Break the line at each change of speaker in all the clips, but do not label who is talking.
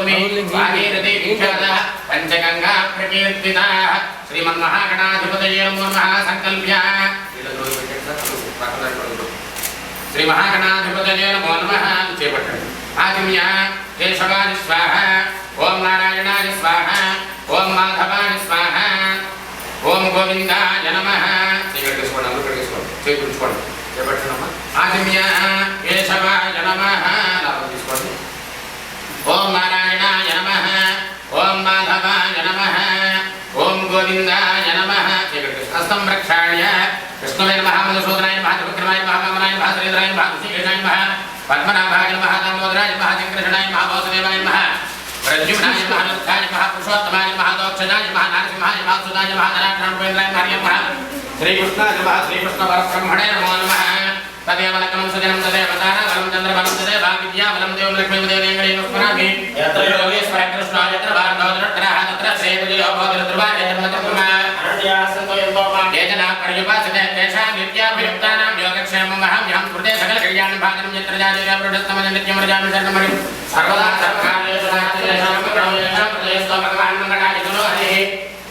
करोमि भागीरथी विख्यातः पंचगंगा प्रकीर्तिता श्रीमन्महागणाधिपतये नमो नमः संकल्प्य श्री महागणाधिपतये नमो नमः चेपट्टंడి आदिम्य केशवाय स्वाहा ओम नारायणाय स्वाहा ओम माधवाय स्वाहा ओम गोविंदाय नमः चेपट्टండి चेपट्टండి आदिम्य केशवाय नमः ओम नारायणाय नमः ओम माधवाय नमः ओम गोविंदाय नमः हस्तं प्रक्षाल्य कृष्णाय नमः मधुसूदनाय नमः त्रिविक्रमाय नमः वामनाय नमः श्रीधराय नमः ऋषिकेशाय नमः पद्मनाभाय नमः दामोदराय नमः शंकरषणाय नमः वासुदेवाय नमः प्रद्युम्नाय नमः अनिरुद्धाय नमः पुरुषोत्तमाय नमः दोक्षजाय नमः नरसिंहाय नमः सुदाय नमः नारायणाय नमः श्रीकृष्णाय नमः श्रीकृष्णपरब्रह्मणे नमो नमः तदेव लग्नं सुजनं तदेव ताराबलं चन्द्रबलं तदेव विद्याबलं देवं लक्ष्मीदेवं स्मरामि यत्र योगेश्वर कृष्णो यत्र भार्गवः तत्र श्रीविजयो भवतिर्ध्रुवाय धर्मतर्मा पर्युपासते तेषां नित्याभियुक्तानां योगक्षेमं अहं स्मृते सकलकल्याणं भागं यत्र जायते प्रदस्तमं नित्यं रजामि शरणमणि सर्वदा सर्वकार्येषु तेषां प्रदेशो भगवान् मङ्गलाय गुणो हरिः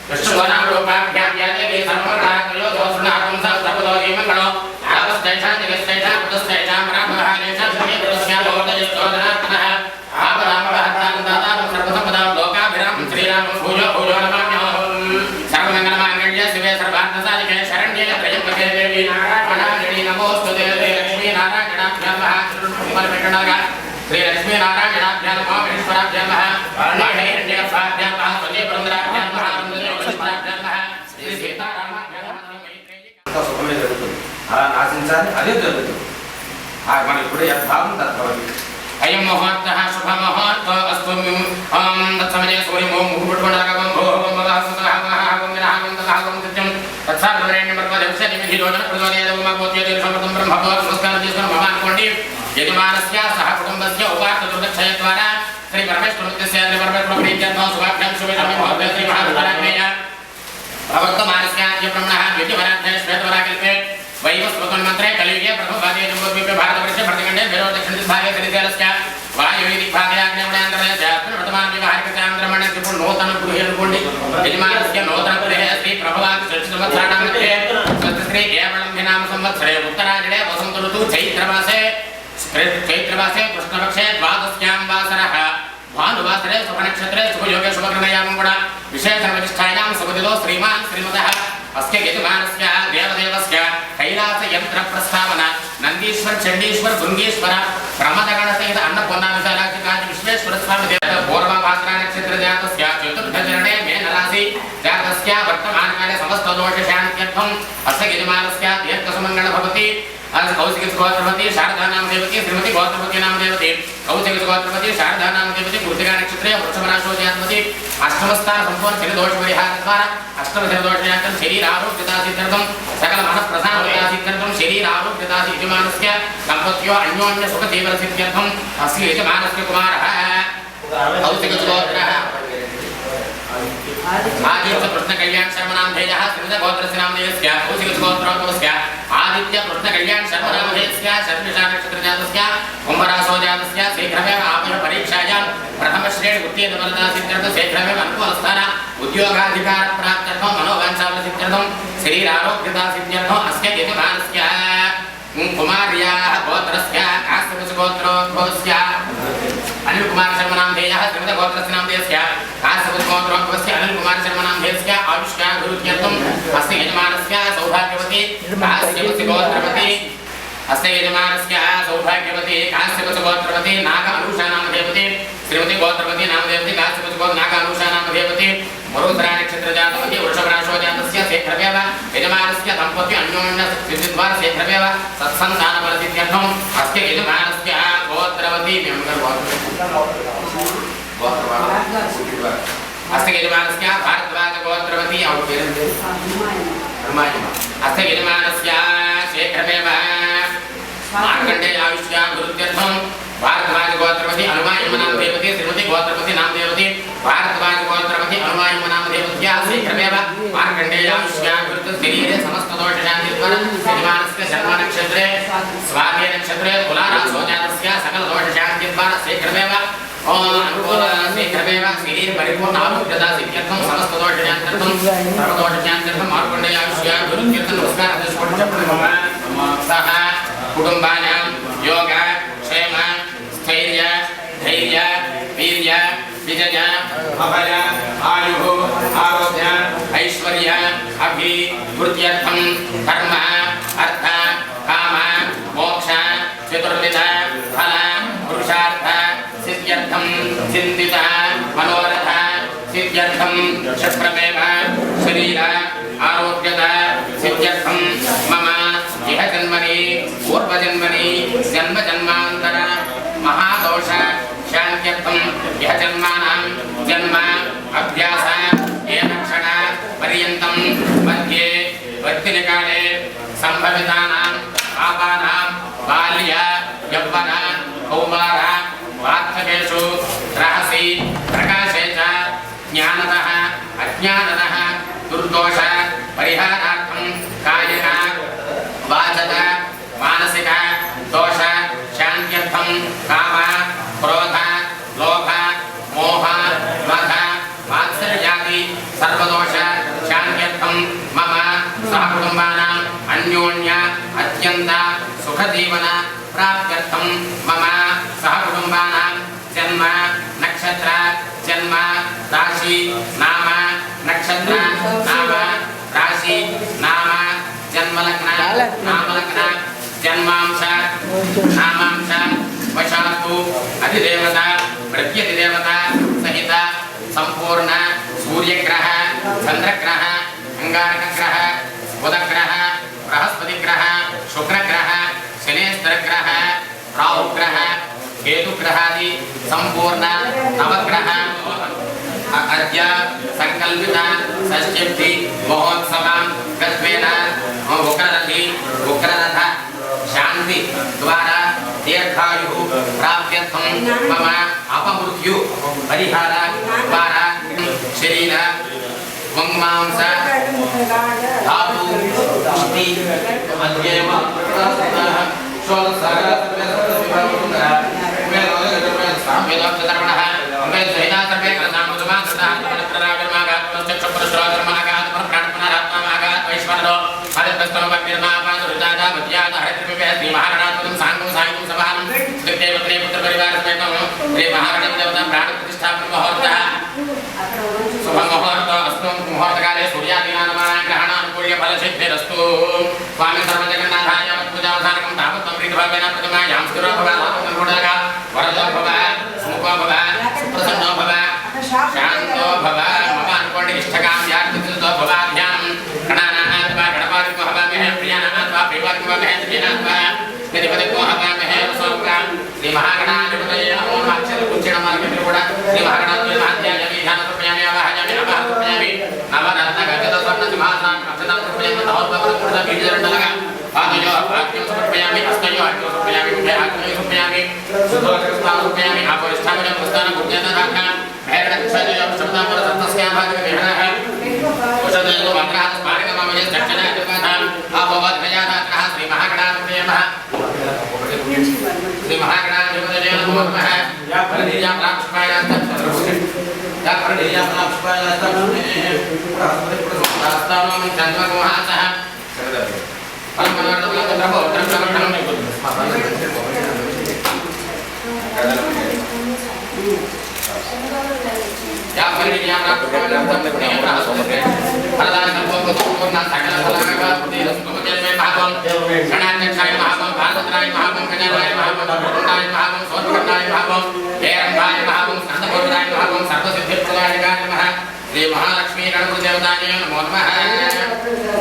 विष्णुनां रूपाभ्यां यादेवी सर्वकार्यो दोषणाकं सर्वतो मङ्गलो आवस्तेषां जगस्तेषां पुतस्तेषां रामः तेषां श्रीकृष्णस्य भवतयस्तोदनात्मनः आपदामवहतानन्दातारं सर्वसम्पदां लोकाभिरामं श्रीरामं भूयो भूयो नमाम्यहम् सर्वमङ्गलमाङ्गल्ये शिवे सर्वार्थसाधिके शरण्ये त्र्यम्बके देवी नारायणी नमोऽस्तुते लक्ष्मी नारायणाभ्यां नमः श्री लक्ष्मी नारायणाभ्यां नमः महेश्वराभ्यां नमः हिरण्यगर्भाभ्यां नमः स्वदेवरुद्राभ्यां नमः वरुणदेवगर्भाभ्यां नमः श्री सीतारामाभ्यां नमः मैत्रेयी सुखమే జరుగుతుంది అలా ఆశించాలి అదే జరుగుతుంది మన ఇప్పుడు యద్భావం తద్భవతి అయం ముహూర్తః శుభ ముహూర్తో అస్తు ఓం తత్సమయ సూర్యం ఓం ముహూర్తవనగం ఓం మహాసుతహం వినాహం తహం సత్యం తత్సాగ్రవరేణ్యం పర్వదక్షని విధిరోజన ప్రచోదయేదం మాపోత్యేతి సమర్థం బ్రహ్మభవ నమస్కారం చేసుకుని భగవానుకోండి యజమానస్య సహ కుటుంబస్య ఉపాస దుర్దక్షయ ద్వారా శ్రీ పరమేశ్వరస్య శ్రీ పరమేశ్వర ప్రీత్యర్థం శుభాభ్యాం శుభేతమే భవతే శ్రీ మహాభూతారాజ్ఞేయ ప్రవర్తమానస్య బ్రహ్మణః విద్యవరాధ్యాయ శ్వేతవరాకల్పే वैवस्वतन मंत्रे कलियुगे प्रथमभागे जम्बूद्वीपे भारतवर्षे भरतखण्डे भैरव दक्षिणदिग्भागे श्रीशैलस्य वायुव्य दिग्भागे आग्नेयमण्डलान्तरे जातुर वर्तमान विवाहिकचान्द्रमणे त्रिपुर नूतन गृहे नुकोण्डि यजमानस्य नूतन गृहे श्री प्रभवादि षट्संवत्सराणां मध्ये श्री केवलं नाम संवत्सरे उत्तरायणे वसन्त ऋतु चैत्रमासे कृष्णपक्षे द्वादश्यां वासरः भानुवासरे शुभनक्षत्रे शुभयोगे शुभग्रहयामं गुण विशेषविशिष्टायां सुमतिलो श्रीमान् श्रीमतः अस्के यजमानस्य देवदेवस्य कैलास यंत्र प्रस्तावना नंदीश्वर चंडीश्वर भृंगीश्वर प्रमदगण सहित अन्नपूर्णा विशालाक्षी विश्वेश्वर स्वामी देव पूर्वभाद्रा नक्षत्र जातस्य चतुर्थचरणे मेन राशि जातस्य वर्तमानकाले समस्त दोष शान्त्यर्थम् अस्य यजमानस्य दीर्घसुमङ्गल भवति कौशिक गोत्रपति शारदा नाम देवती श्रीमती गोत्रपति नाम देवती कौशिक गोत्रपति शारदा नाम देवती कृतिका नक्षत्रे वृषभराशो जातवती अष्टमस्थान संपूर्ण शनि दोष परिहार द्वारा अष्टम शनि दोष नियंत्रण शरीर आरोग्यता सिद्ध्यर्थम सकल मनः प्रधानता सिद्ध्यर्थम शरीर आरोग्यता यजमानस्य दंपत्यो अन्योन्य सुख जीवन सिद्ध्यर्थम अस्य यजमानस्य कुमारः कौशिक गोत्रः आदित्य कृष्ण कल्याण शर्मा नाम धेयः श्रीमती गोत्रस्य नाम देवस्य कौशिक गोत्रोद्भवस्य आदित्य कृष्ण कल्याण शर्मा नाम धेयस्य शर्मिष्ठा नक्षत्र जातस्य कुंभराशो जातस्य शीघ्रमेव आयुः परीक्षायां प्रथम श्रेणी उत्तीर्णता सिद्ध्यर्थं शीघ्रमेव अनुकूलस्थान उद्योगाधिकार प्राप्त्यर्थं मनोवाञ्छा सिद्ध्यर्थं शरीर आरोग्यता सिद्ध्यर्थं अस्य यजमानस्य कुमार्याः गोत्रस्य काश्यप गोत्रोद्भवस्य अनिल कुमार शर्मा नाम धेयः श्रीमती गोत्रस्य नाम देवस्य काश्यप गोत्रोद्भवस्य अनिल कुमार शर्मा नाम धेयस्य आयुष्याभिवृद्ध्यर्थम् अस्य यजमानस्य सौभाग्यवती काश्यप गोत्रवती अस्य यजमानस्य सौभाग्यवती काश्यप गोत्रवती नाग अनुषा नाम देवती श्रीमती गोत्रवती नाम देवती काश्यप गोत्र नाग अनुषा नाम देवती मरुधरा नक्षत्र जातवती वृषभराशो जातस्य शीघ्रमेव यजमानस्य दंपत्यो अन्योन्य सिद्धिद्वारा शीघ्रमेव सत्सन्तानफलसिद्ध्यर्थम् अस्य यजमानस्य गोत्रवती अस्य यजमानस्य भारद्वाज गोत्रवती अस्य यजमानस्य शीघ्रमेव मार्कण्डेय आयुष्याभिवृद्ध्यर्थं भारद्वाज गोत्रवती अनुमायम नाम देवती श्रीमती गोत्रवती नाम देवती भारद्वाज गोत्रवती अनुमायम नाम देवत्या शीघ्रमेव मार्कण्डेय आयुष्याभिवृद्ध शरीरे समस्त दोष शान्तिद्वारा यजमानस्य शर्मा नक्षत्रे स्वाति नक्षत्रे तुला राशो जातस्य सकल दोष शान्तिद्वारा शीघ्रमेव ओम अनुकूलसे क्रमेव शरीर परिपूर्ण आरोग्यदा सिद्ध्यर्थं समस्त दोषान्तर्थं सर्वदोषान्तर्थं मार्गण्डेयाविषया गुरुकीर्तन नमस्कार सह कुटुम्बानां योग क्षेम स्थैर्य धैर्य वीर्य विजय अभय आयुः आरोग्य ऐश्वर्य अभिवृद्ध्यर्थं धर्म अर्थ काम मोक्ष चतुर्विध फल पुरुषार्थ सिद्ध्यर्थं चिन्तित मनोरथ सिद्ध्यर्थं शस्त्रमेव शरीर आरोग्यद सिद्ध्यर्थं मम इह जन्मनि पूर्वजन्मनि जन्म जन्मान्तर महादोष शान्त्यर्थं इह जन्मानां जन्म अभ्यास येन क्षण पर्यन्तं मध्ये वर्तिनिकाले सम्भवितानां पापानां बाल्य यौवन कौमार वार्धकेषु रहसि प्रकाशे च ज्ञानतः अज्ञानतः दुर्दोष परिहारार्थं कायिक वाचक मानसिक दोष शान्त्यर्थं काम क्रोध लोभ मोह मद मात्सर्यादि सर्वदोष शान्त्यर्थं मम सहकुटुम्बानां अन्योन्य अत्यन्त सुखजीवन प्राप्त्यर्थं मम सहकुटुम्बानां जन्म नक्षत्र जन्म राशि नाम नक्षत्र नाम राशि नाम जन्मलग्न नामलग्न जन्मांश नामांश वशास्तु अधिदेवता प्रत्यधिदेवता सहित संपूर्ण सूर्यग्रह चंद्रग्रह अंगारकग्रह बुधग्रह बृहस्पतिग्रह शुक्रग्रह शनेश्वरग्रह राहुग्रह केतुग्रहादि संपूर्ण नवग्रह अद्य संकल्पित षष्ठी महोत्सव गत्वेन उग्ररथ शांति द्वारा दीर्घायु प्राप्त्यर्थं मम अपमृत्यु परिहार द्वारा शरीर वंगमांस धातु पुष्टि मध्यम मुहूर्तकाले सूर्यादीनाग्रहणानुकूल्य फलसिद्धिरस्तु स्वामी सर्वजगन्नाथाय पूजावसानकं तावत्तं प्रीतिभावेन प्रतिमायां स्थिरो भव वरदो भव सुमुखो भव सुप्रसन्नो भव शान्तो भव मम अनुकोटि इष्टकां यार्थितो भवाध्यानं गणानात्वा गणपादिको हवामहे प्रियानात्वा प्रियवादिको हवामहे प्रियानात्वा निधिपतिको हवामहे रसोग्रां श्री महागणाधिपतये नमो नमः कुञ्चिण मार्गेण కూడా श्री महागणाधिपतये महाध्यायामि ध्यानसमयामि आवाहयामि आवाहयामि नवरत्नगजत स्वर्ण सिंहासनात् अक्षतां समर्पयामि तवोत्पन्न बीजदण्डलगा पादयोः पाद्यं समर्पयामि हस्तयोः अर्घ्यं समर्पयामि मुखे आत्मयोः समर्पयामि सुधोषकृष्णां समर्पयामि आपरिष्ठामयं प्रस्थानं गुज्ञातराख्यां भैरवक्षयोः शब्दामर सप्तस्याभागविहरः औषधयो मन्त्रः स्मारकममये दक्षिणा जपानाम् आपोवद्भयानात्रः श्री महागणाधिपतये नमः श्री महागणाधिपतये नमो नमः या फलदीयां रामपुष्पायास्तम् या फलदीयां रामपुष्पायास्तम् रास्तावं चन्द्रगुहासः या फलदीयां रामपुष्पायास्तम् श्री महालक्ष्मी गणपतिदेवताय नमो नमः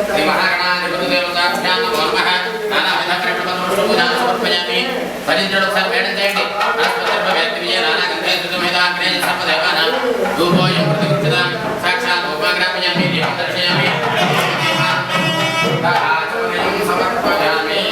श्री महागणाधिपतिदेवताभ्यां नमो नमः नानाविधप्रपूजां समर्पयामि परिजनों सर्वेण देवि आस्पतिर्भवेत्विजय नानागन्धेषुमेधाग्रे सर्वदेवानां धूपोऽयं प्रतिगृह्यतां साक्षात् भोगाग्रापयामि दीपं दर्शयामि आचमनीयं समर्पयामि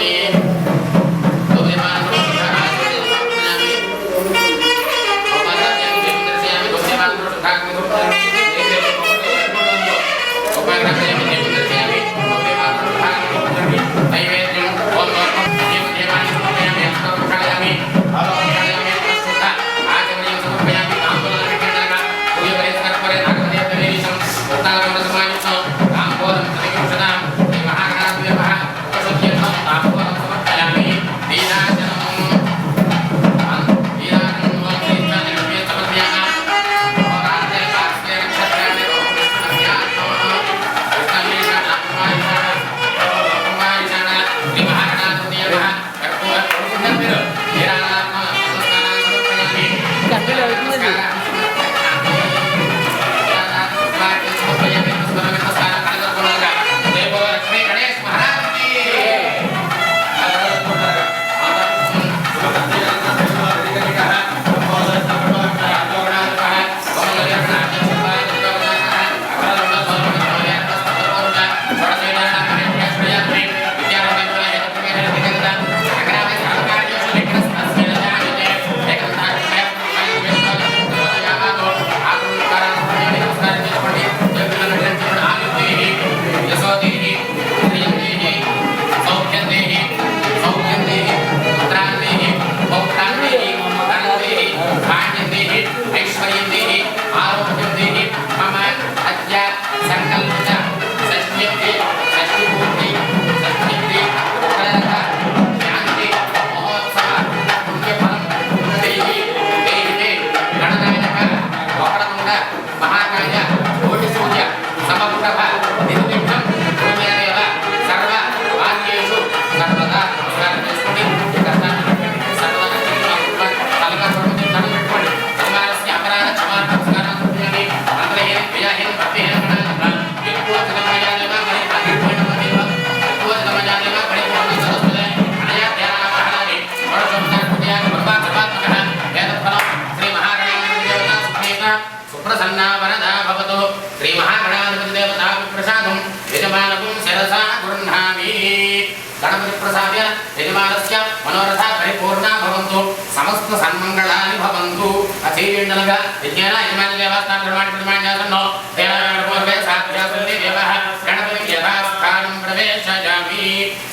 प्रसाद्य यजमानस्य मनोरथा परिपूर्णा भवन्तु समस्त सन्मङ्गलानि भवन्तु अथीविण्डलग विज्ञान यजमान देवस्था प्रमाणितमान्यासन्नो देवापूर्वे साध्यासन्ति देवः गणपतिं यथास्थानं प्रवेशयामि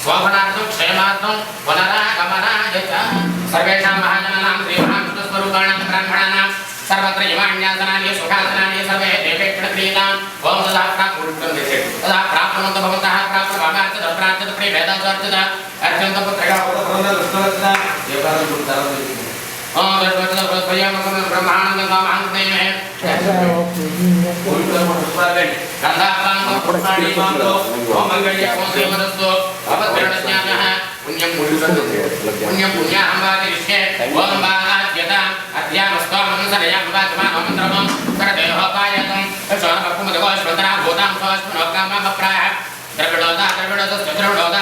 शोभनार्थं क्षेमार्थं पुनरागमनाय च सर्वेषां महाजनानां श्रीमहाविष्णुस्वरूपाणां ब्राह्मणानां सर्वत्र यमान्यासनानि सुखासनानि सर्वे देवेक्षणक्रियताम् ओम तदा प्राप्तं देशे तदा प्राप्तवन्तः भवन्तः प्राप्तवामार्च दप्रार्च तप्रे वेदाचार्च अर्चन्तं पुत्रया पुत्रवन्दलस्तवत्ता देवारं पुत्रं ओम दर्शवतः प्रस्वयमकं ब्रह्मानन्दं कामान्तेमे गन्धापां पुष्पाणि मातो ओम मङ्गल्यकोसेवदस्तो भवद्रणज्ञानः पुण्यं पुण्यं पुण्याहम्बातिरिष्ये ओम बाहाद्यता अध्यामस्त्वामं सदयाम्बात्मानं मन्त्रमं करदेहोपायतं यशोनपकुमदगोश्वतरा भूतां स्वस्मनोकाममप्रायः द्रविणोदा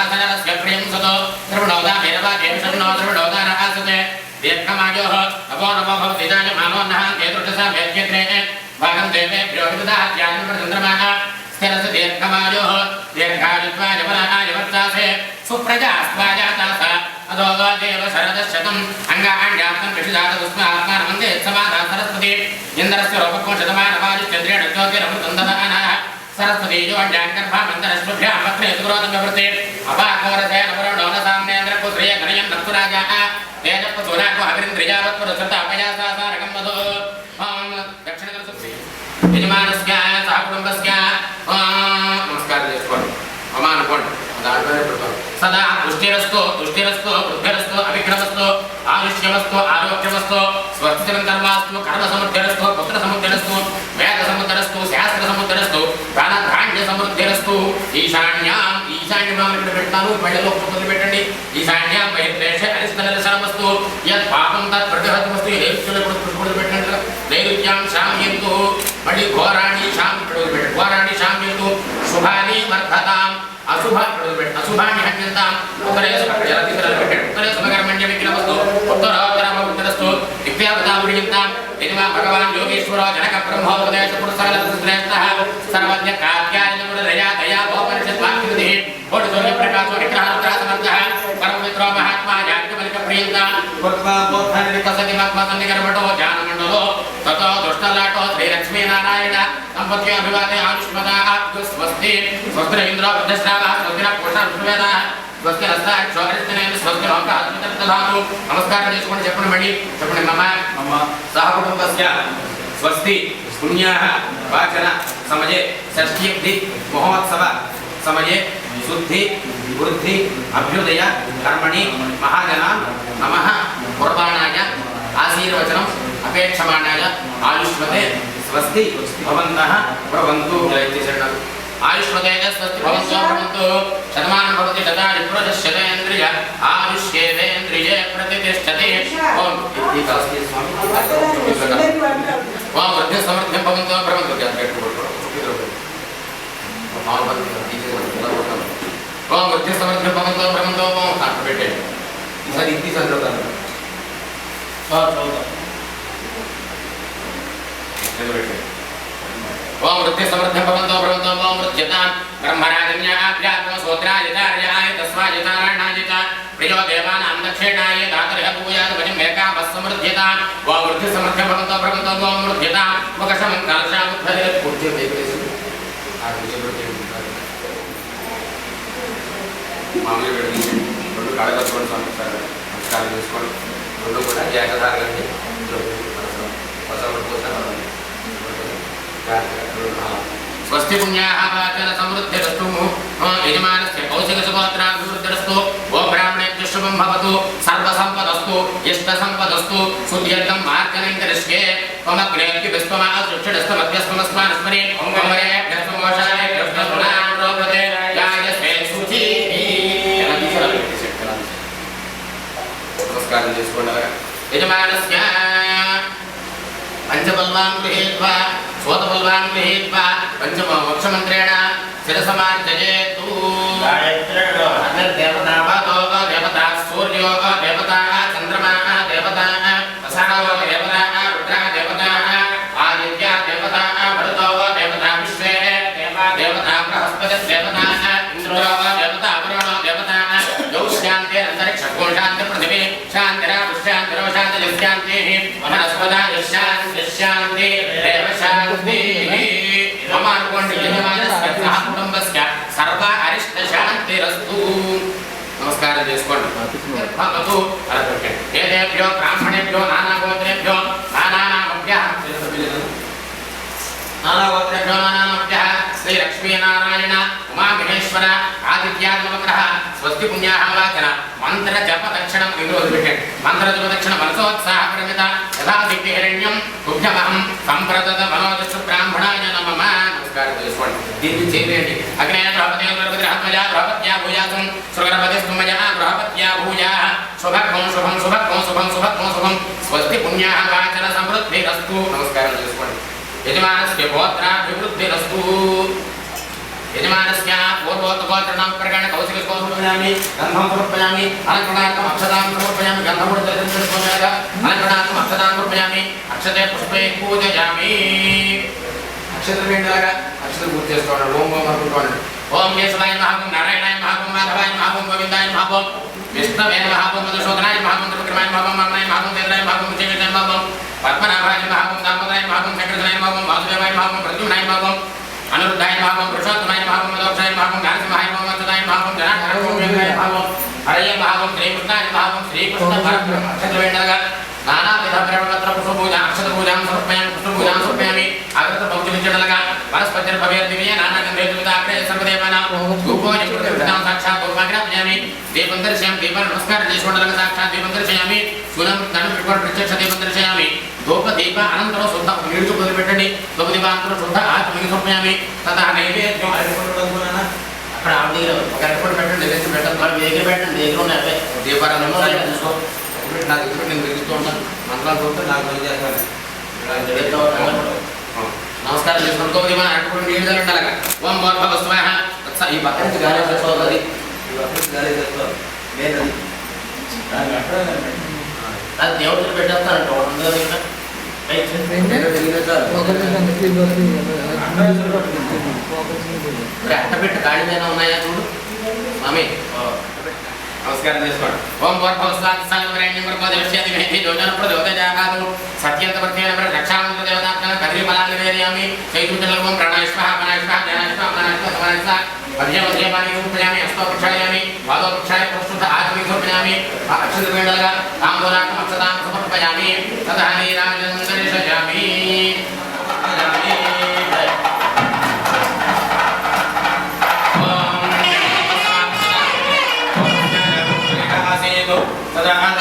सनरस्य प्रियं सतो द्रविणोदा मेरवा देवशन्नो द्रविणोदा रहासते दीर्घमायोः नमो नमो भवति जायमानो नः केतुर्दशा वेद्यत्रे भागं देवेभ्यो विदधात्यान्प्रचन्द्रमाः स्थिरस्य दीर्घमायोः दीर्घायुत्वाय बलाय वर्चासे सुप्रजास्त्वाजातास अधो देव शरदशतम् अङ्गाण्ड्यार्थं विषिदातस्मात्मानमन्दे समाधा सरस्वती इन्द्रस्य रूपकं शतमानवायुश्चन्द्रेण ज्योतिरमृतन्ददानः सरस्वती योऽण्ड्याङ्गर्भामन्तरश्वभ्यां पत्रे सुरोदं विवृते अपाकोरसेन पुरणो न साम्नेन्द्रपुत्र्ये गणयं नक्तुराजाः तेजपुसूनाको अभिरिन्द्रियावत्पुरसृतापयासासारकं मधो दक्षिणकरसुप्ति यजमानस्य सह कुटुम्बस्य नमस्कार చేసుకోండి అమానుకోండి దాంట్లోనే పెడతాం సదా పుష్టిరస్తు తుష్టిరస్తు వృద్ధిరస్తు అవిఘ్నమస్తు ఆయుష్యమస్తు ఆరోగ్యమస్తు స్వస్తిరం కర్మాస్తు కర్మ సముద్ధిరస్తు పుత్ర సముద్ధిరస్తు వేద సముద్ధిరస్తు శాస్త్ర సముద్ధిరస్తు ధనధాన్య సమృద్ధిరస్తు ఈశాన్యాం ఈశాన్యం ఇక్కడ పెడతాను బయటలో మొదలు పెట్టండి ఈశాన్యాం బహిర్దేశ అరిష్టనరసనమస్తు యత్ పాపం తత్ ప్రతిహతమస్తు ఏసుల మొదలు పెట్టండి నైరుత్యాం శామ్యంతు మళ్ళీ ఘోరాణి శాం పెట్టండి ఘోరాణి శామ్యంతు శుభాని వర్ధతాం अशुभ अशुभानि हन्यन्ताम् उत्तरेषु उत्तरेषु मकरमण्य विघ्नमस्तु उत्तरोत्तरमस्तु दिव्यावतामुर्यन्ताम् यदिवा भगवान् योगेश्वरो जनक ब्रह्मोपदेश पुरुषः सर्वज्ञ कात्यायनमुरया दया भोपनिषद्वाक्यनिधिः कोटिसूर्यप्रकाशो निग्रहरुद्रः समर्थः परममित्रो महात्मा याज्ञवल्क्यप्रियन्ताम् कृत्वापोत्थानिकसतिमत्मसन्निकर्मठो ज्ञानमण्डलो ततो दुष्टलाटो श्रीलक्ष्मीनारायण सम्पत्ति अभिवादे आयुष्मदाः स्वस्ति स्वस्ति इन्द्रो बुद्धश्रावः स्वस्तिनः पुरुषः विष्णुवेदाः स्वस्ति नस्तः क्षोरिष्ठनेन स्वस्ति लोकः अस्मितर्तधातु नमस्कारं చేసుకోండి చెప్పండి మళ్ళీ చెప్పండి మమ సహకుటుంబస్య స్వస్తి పుణ్యాః వాచన సమయే షష్ఠ్యబ్ధి మహోత్సవ సమయే శుద్ధి వృద్ధి అభ్యుదయ కర్మణి మహాజనాన్ నమః కుర్బాణాయ ఆశీర్వచనం అపేక్షమాణాయ ఆయుష్మతే స్వస్తి భవంతః భవంతు జయతిశరణం आयुष्मते स्वस्ति भवन्तु भवन्तु शतमानं भवति शतानि पुरुषशतेन्द्रिय आयुष्येवेन्द्रिये प्रतिष्ठति ओम इति कास्ति स्वामी ओम वृद्धि समृद्धिं भवन्तु भवन्तु ओम वृद्धि समृद्धिं भवन्तु भवन्तु ओम साथ बैठे सर इति संदर्भ ओम वृद्धि समृद्धिं भवन्तु भवन्तु ओम वृद्ध्यतां ब्रह्मराजन्याभ्यात्मसोत्रायचार्याय तस्मायचारणाय च प्रियो देवानां दक्षिणाय दातरः भूयात् वजं एकामः समृद्ध्यतां ओम वृद्धि समृद्धिं भवन्तु भवन्तु ओम वृद्ध्यतां मुखशमं कलशामुद्धरे पूज्य वेदेषु मामूली वेदी రెండు కాళ్ళకట్టుకోండి సంస్కారం నమస్కారం చేసుకోండి రెండు కూడా ఏకధారగండి स्वस्ति पुण्याः वाचन समृद्धिरस्तु यजमानस्य कौशिकसुगोत्राभिवृद्धिरस्तु वो ब्राह्मणेभ्यः शुभं भवतु सर्वसम्पदस्तु इष्टसम्पदस्तु सुदीर्घं मार्जनं करिष्ये त्वमग्नेभ्यः विश्वमासृक्षिडस्तमभ्यस्मस्मानस्मरे ओमरेभ्यस्मोषायभ्यस्मनाम्रोपते यायस्वे शुचिः नमस्कारं చేసుకోండి यजमानस्य पंचबलवान् गृहीत्वा स्वतबलवान् गृहीत्वा पंचमोक्षमन्त्रेण शिरसमार्जयेतु देवता सूर्यो देवता चन्द्रमा देवता असारो देवता रुद्रा देवता आदित्य देवता भरतो देवता विश्वे देवता बृहस्पति देवता इंद्रो देवता वरुणो देवता यौष्या शान्तिः वनस्पतयः शान्तिः देव शान्तिः मम अनुकोण्ड यजमानस्य सह कुटुम्बस्य सर्व अरिष्ट शान्तिरस्तु नमस्कार చేసుకోండి భగవతు అలాగే ఏదేభ్యో బ్రాహ్మణేభ్యో నానాగోత్రేభ్యో నానానామభ్యః श्री लक्ष्मी नारायण उमा महेश्वर आदित्यात्मकः स्वस्ति पुण्याः वाचन मंत्र जप दक्षिण मंत्र जप दक्षिण मनसोत्साह प्रमित यथा दिव्य हिरण्यम तुभ्यमहं संप्रदत मनोदश ब्राह्मणाय नमः नमस्कार చేసుకోండి దీన్ని చేయండి అగ్నే బృహపతే బృహపత్యా బృహపత్యా భూయాసం సుగరపతి స్తుమయా బృహపత్యా భూయా శుభం శుభం శుభం శుభం శుభం శుభం స్వస్తి పుण्याः వాచన సమృద్ధిరస్తు నమస్కారం చేసుకోండి यजमानस्य गोत्राभिवृद्धिरस्तु यजमानस्य पूर्वोत्तरगोत्रणां प्रकरण कौशिकं समर्पयामि गन्धं समर्पयामि अलङ्करणार्थम् अक्षतां समर्पयामि गन्धपूर्णं समर्पयामि अलङ्करणार्थम् अक्षतां समर्पयामि अक्षते पुष्पे पूजयामि अक्षतवेण्डलागा अक्षत पूजा చేసుకోండి ఓం ఓం అనుకోండి ఓం కేశవాయ నమః నారాయణాయ నమః మాధవాయ నమః గోవిందాయ నమః విష్ణవే నమః మధుసూదనాయ నమః త్రివిక్రమాయ నమః వామనాయ నమః దేవాయ నమః విజయాయ నమః पद्मनाभाय नमः दामोदराय नमः चक्रधराय नमः वासुदेवाय नमः प्रद्युम्नाय नमः अनिरुद्धाय नमः पुरुषोत्तमाय नमः मदोक्षाय नमः नरसिंहाय नमः वत्सदाय नमः जनार्दनाय नमः हरये नमः श्रीकृष्णाय नमः श्रीकृष्ण परब्रह्म अक्षतवेण्डलगा नानाविध प्रणवत्र पुष्पपूजा अक्षत पूजां समर्पयामि पुष्पपूजां समर्पयामि आगत भक्तिविचडलगा परस्पतिर्भवेर्दिव्ये नानागन्धेतुविदाग्रे सर्वदेवानां धूपो निपुणविधां साक्षात् भगवाग्रापयामि दीपं दर्शयामि दीपं नमस्कार చేసుకోండలగా साक्षात् दीपं दर्शयामि सुनं तनु पिपड़ प्रत्यक्ष दीपं दर्शयामि धूप दीप अनन्तरं शुद्ध नीडु మొదలుపెట్టండి धूप दीपानन्तरं शुद्ध आत्मनि समर्पयामि तथा नैवेद्యం అర్పణలోనా అక్కడ ఆ దగ్గర ఒక అర్పణ పెట్టండి నైవేద్యం పెట్టండి మరి దగ్గర పెట్టండి దగ్గర ఉన్నాయి దీపారాధన చేసుకో నా దగ్గర నేను వెలుగుతూ ఉంటాను మంత్రాలు చదువుతూ నాకు పని చేస్తాను నమస్కారం చేసుకోండి మన అటువంటి నీళ్ళు ఉండాలి ఓం భర్భవ స్వాహ ఈ పక్క నుంచి గాలి చేసుకోవాలి ఈ పక్క నుంచి గాలి చేసుకోవాలి లేదండి అది దేవుడికి పెట్టేస్తానంట అట్ట పెట్టి గాడిదైనా ఉన్నాయా చూడు స్వామి नमस्कार చేసుకోండి ఓం భర్భవస్వాత్ సాగవరేణ్యం వరపదేశ్యాది విహితి యోజన ప్రదోదయాగాదు సత్యంతవర్తేన రక్షామంత్ర దేవతాత్మన కదిరి బలాన్ని వేరయామి చైతుజలగం ప్రాణాయస్వః ప్రాణాయస్వః ధ్యానాయస్వః ప్రాణాయస్వః సమానస్వః మధ్యమధ్యపాని ఉపయామి అస్తో ప్రక్షాళయామి వాదో ప్రక్షాళయ ప్రస్తుత ఆత్మి సమర్పయామి అక్షతవేళగా తాంబూలాకం అక్షతాం సమర్పయామి తదా నీరాజనం దర్శయామి तदा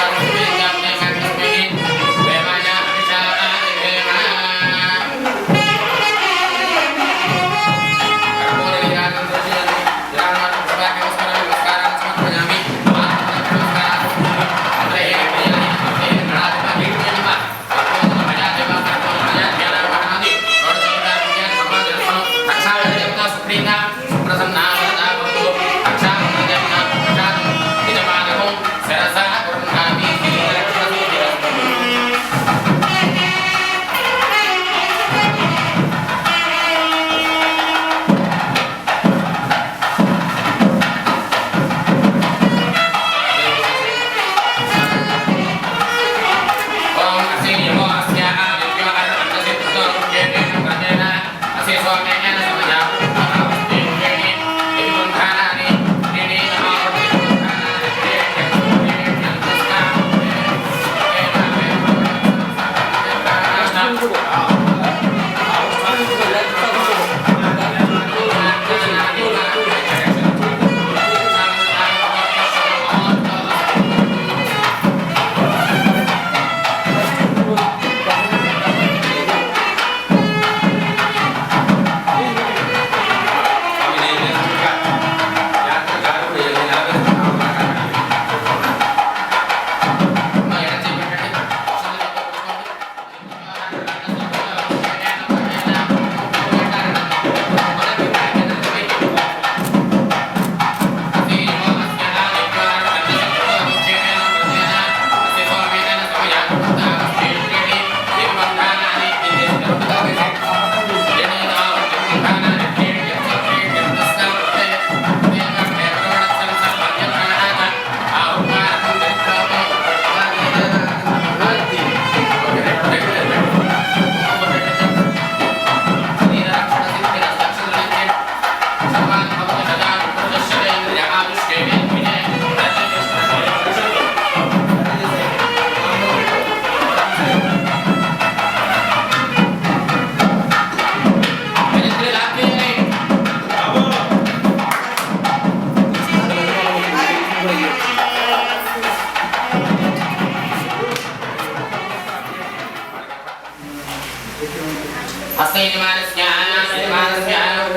हस्ते यजमानस्य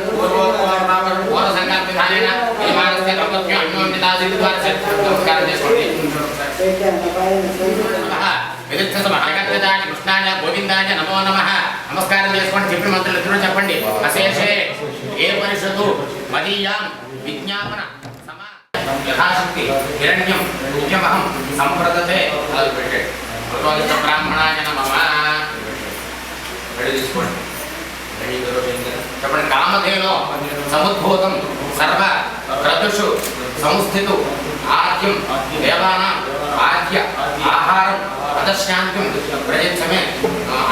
पूर्वसङ्कल्पविधानेन यजमानस्य दम्पत्यो अन्योन्यतासिद्धिद्वारा नमस्कारं చేసుకోండి కృష్ణాయ గోవిందాయ నమో నమః నమస్కారం చేసుకోండి చెప్పిన మంత్రులు ఇద్దరు చెప్పండి అశేషే ఏ పరిషత్తు మదీయాం విజ్ఞాపన యథాశక్తి హిరణ్యం రుద్యమహం సంప్రదతే బ్రాహ్మణాయ నమః తీసుకోండి చెప్పండి కామధేనో సముద్భూతం సర్వ క్రతుషు సంస్థితు ఆద్యం దేవానాం ఆద్య ఆహారం పదశాంతిం ప్రయచ్చమే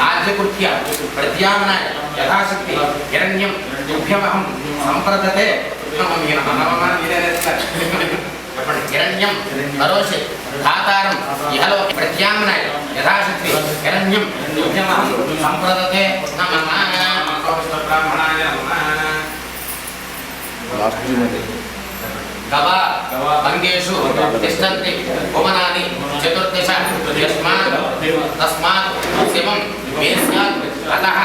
ఆద్యకృత్య ప్రత్యామ్నాయ యథాశక్తి హిరణ్యం దుభ్యమహం సంప్రదతే చెప్పండి హిరణ్యం కరోషి ధాతారం ఇహలో ప్రత్యామ్నాయ యథాశక్తి హిరణ్యం దుభ్యమహం సంప్రదతే నమః బ్రాహ్మణాయ నమః गवा भंगेषु तिष्ठन्ति भुवनानि चतुर्दश यस्मात् तस्मात् शिवं मे स्यात् अतः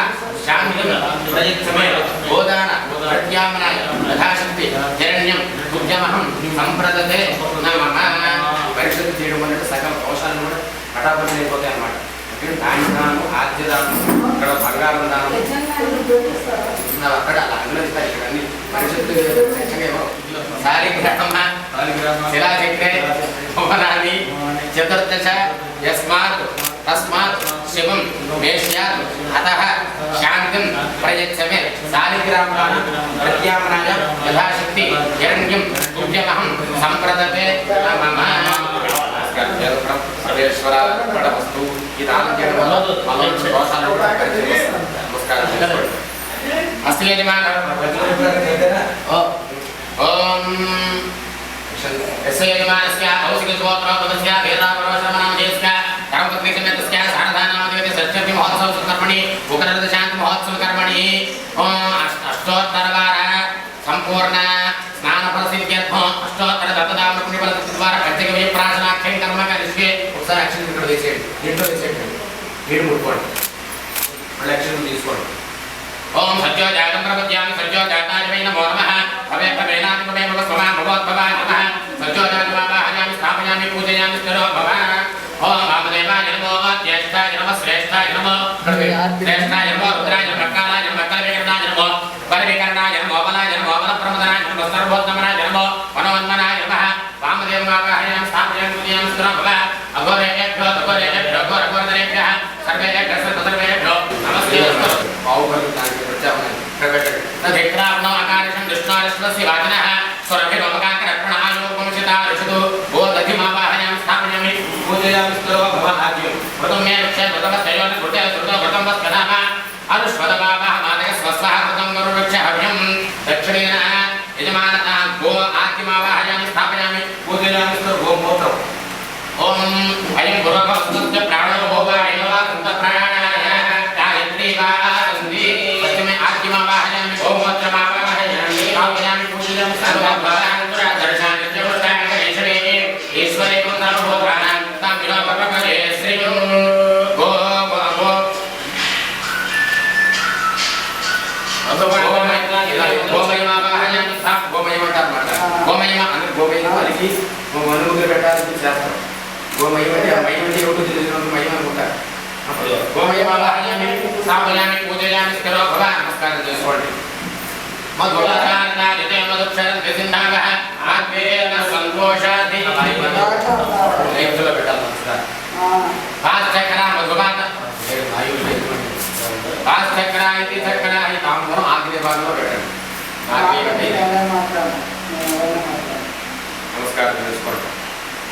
शान्तिं प्रयच्छमे गोदान प्रत्याम्नाय यथाशक्ति हिरण्यं उद्यमहं संप्रदते नमः परिषत् చేయడం అంటే సకల దోషాలు కూడా పటాపంచలు అయిపోతాయి అన్నమాట. ఇక్కడ దానం ఆద్యదానం ఇక్కడ బంగారం దానం అక్కడ అలా అనుగ్రహిస్తారు. ఇక్కడ అన్ని పరిషత్తు సాలిగ్రామ శిలాచక్రే భువనాని చతుర్దశ యస్మాత్ తస్మాత్ శివం మే స్యాత్ అతః శాంతిం ప్రయచ్చమే సాలిగ్రామాన్ ప్రత్యామ్నాయ యథాశక్తి హిరణ్యం ఉద్యమహం సంప్రదతే నమః సర్వేశ్వర వస్తు ఈ దానం చేయడం వల్ల దోషాలు కూడా నమస్కారం అస్తి యజమాన ओम यस्यजमानस्य भौतिकस्वोत्रपदस्य वेदापरोशमनामधेयस्य कर्मपत्नीसमेतस्य सारदानामदेवस्य सत्यपि महोत्सव कर्मणि उग्ररथशान्ति महोत्सव कर्मणि अष्टोत्तरवार संपूर्ण स्नानफलसिद्ध्यर्थं अष्टोत्तर दत्तदानपुण्यफलसिद्धिद्वारा पंचगव्य प्राशनाख्यं कर्म करिष्ये ఒకసారి అక్షరం ఇక్కడ వేసేయండి దీంట్లో వేసేయండి నీరు ముట్టుకోండి మళ్ళీ అక్షరం తీసుకోండి ओम सत्यो जातं प्रपद्यामि सत्यो जाताय वै नमो नमः अव्यक्तमेनात्ममेव स्वमान् भगवद्भवाय नमः सत्यो जातमावाहयामि स्थापयामि पूजयामि स्तरो भव ओम वामदेवाय नमो ज्येष्ठाय नमः श्रेष्ठाय नमो श्रेष्ठाय नमो रुद्राय नमः कालाय नमः कलविकरणाय नमो परविकरणाय नमो बलाय नमो बलप्रमदनाय नमः सर्वोत्तमनाय नमो मनोन्मनाय नमः वामदेवावाहयामि स्थापयामि पूजयामि स्तरो भव अघोरेभ्यो तघोरेभ्यो घोरघोरधरेभ्यः सर्वेभ्यः सर्वेभ्यो नमस्ते नधिक्रावणो आकाशं विष्णोरश्वस्य वाचनः स्वरभिरोमकाकरर्पणायोपमुचिता ऋषितो गोदधिमावाहयामि स्थापयामि पूजयामि स्तरो भवहाद्यं व्रतं मे रक्षे व्रतमस्तयोन कृते श्रुतो व्रतं वस्कदाः अनुष्वदवावः मादय स्वस्वः व्रतं गरुरक्ष हव्यं दक्षिणेन यजमानः गो आद्यमावाहयामि स्थापयामि पूजयामि स्तरो गोमूत्रम् ओम अयं गुरुभवस्तस्य प्राणो भोगायवा संतप्राणाय गायत्री वा संधि पश्चिमे आद्यमावाहयामि गोमूत्रमावाहयामि स्थापयामि पूजयामि सर्वभवान्तरा दर्शनाय जगत्ताङ्गेश्वरे ईश्वरे सर्वभूतानां तं विलोकपकरे श्रीं गो गोमयमावाहयामि स्थाप गोमयమంటారన్నమాట గోమయమ అంటే గోమయం వాళ్ళకి మనుముగా పెట్టాలని చేస్తారు గోమయం అంటే మయం అంటే ఒకటి తెలియదు మయం అనుకుంటారు అప్పుడు గోమయమావాహయామి స్థాపయామి పూజయామి స్థిరో భవ నమస్కారం చేసుకోండి మధురాకారితే మధుక్షరం దిసింధాగః ఆద్వేన సంతోషాది లేఖలో పెట్టాలి నమస్కారం పాశ్చక్ర మధుమాత పాశ్చక్ర ఇది చక్ర ఈ తాంబూలం ఆగ్నేయ భాగంలో పెట్టండి నమస్కారం చేసుకోండి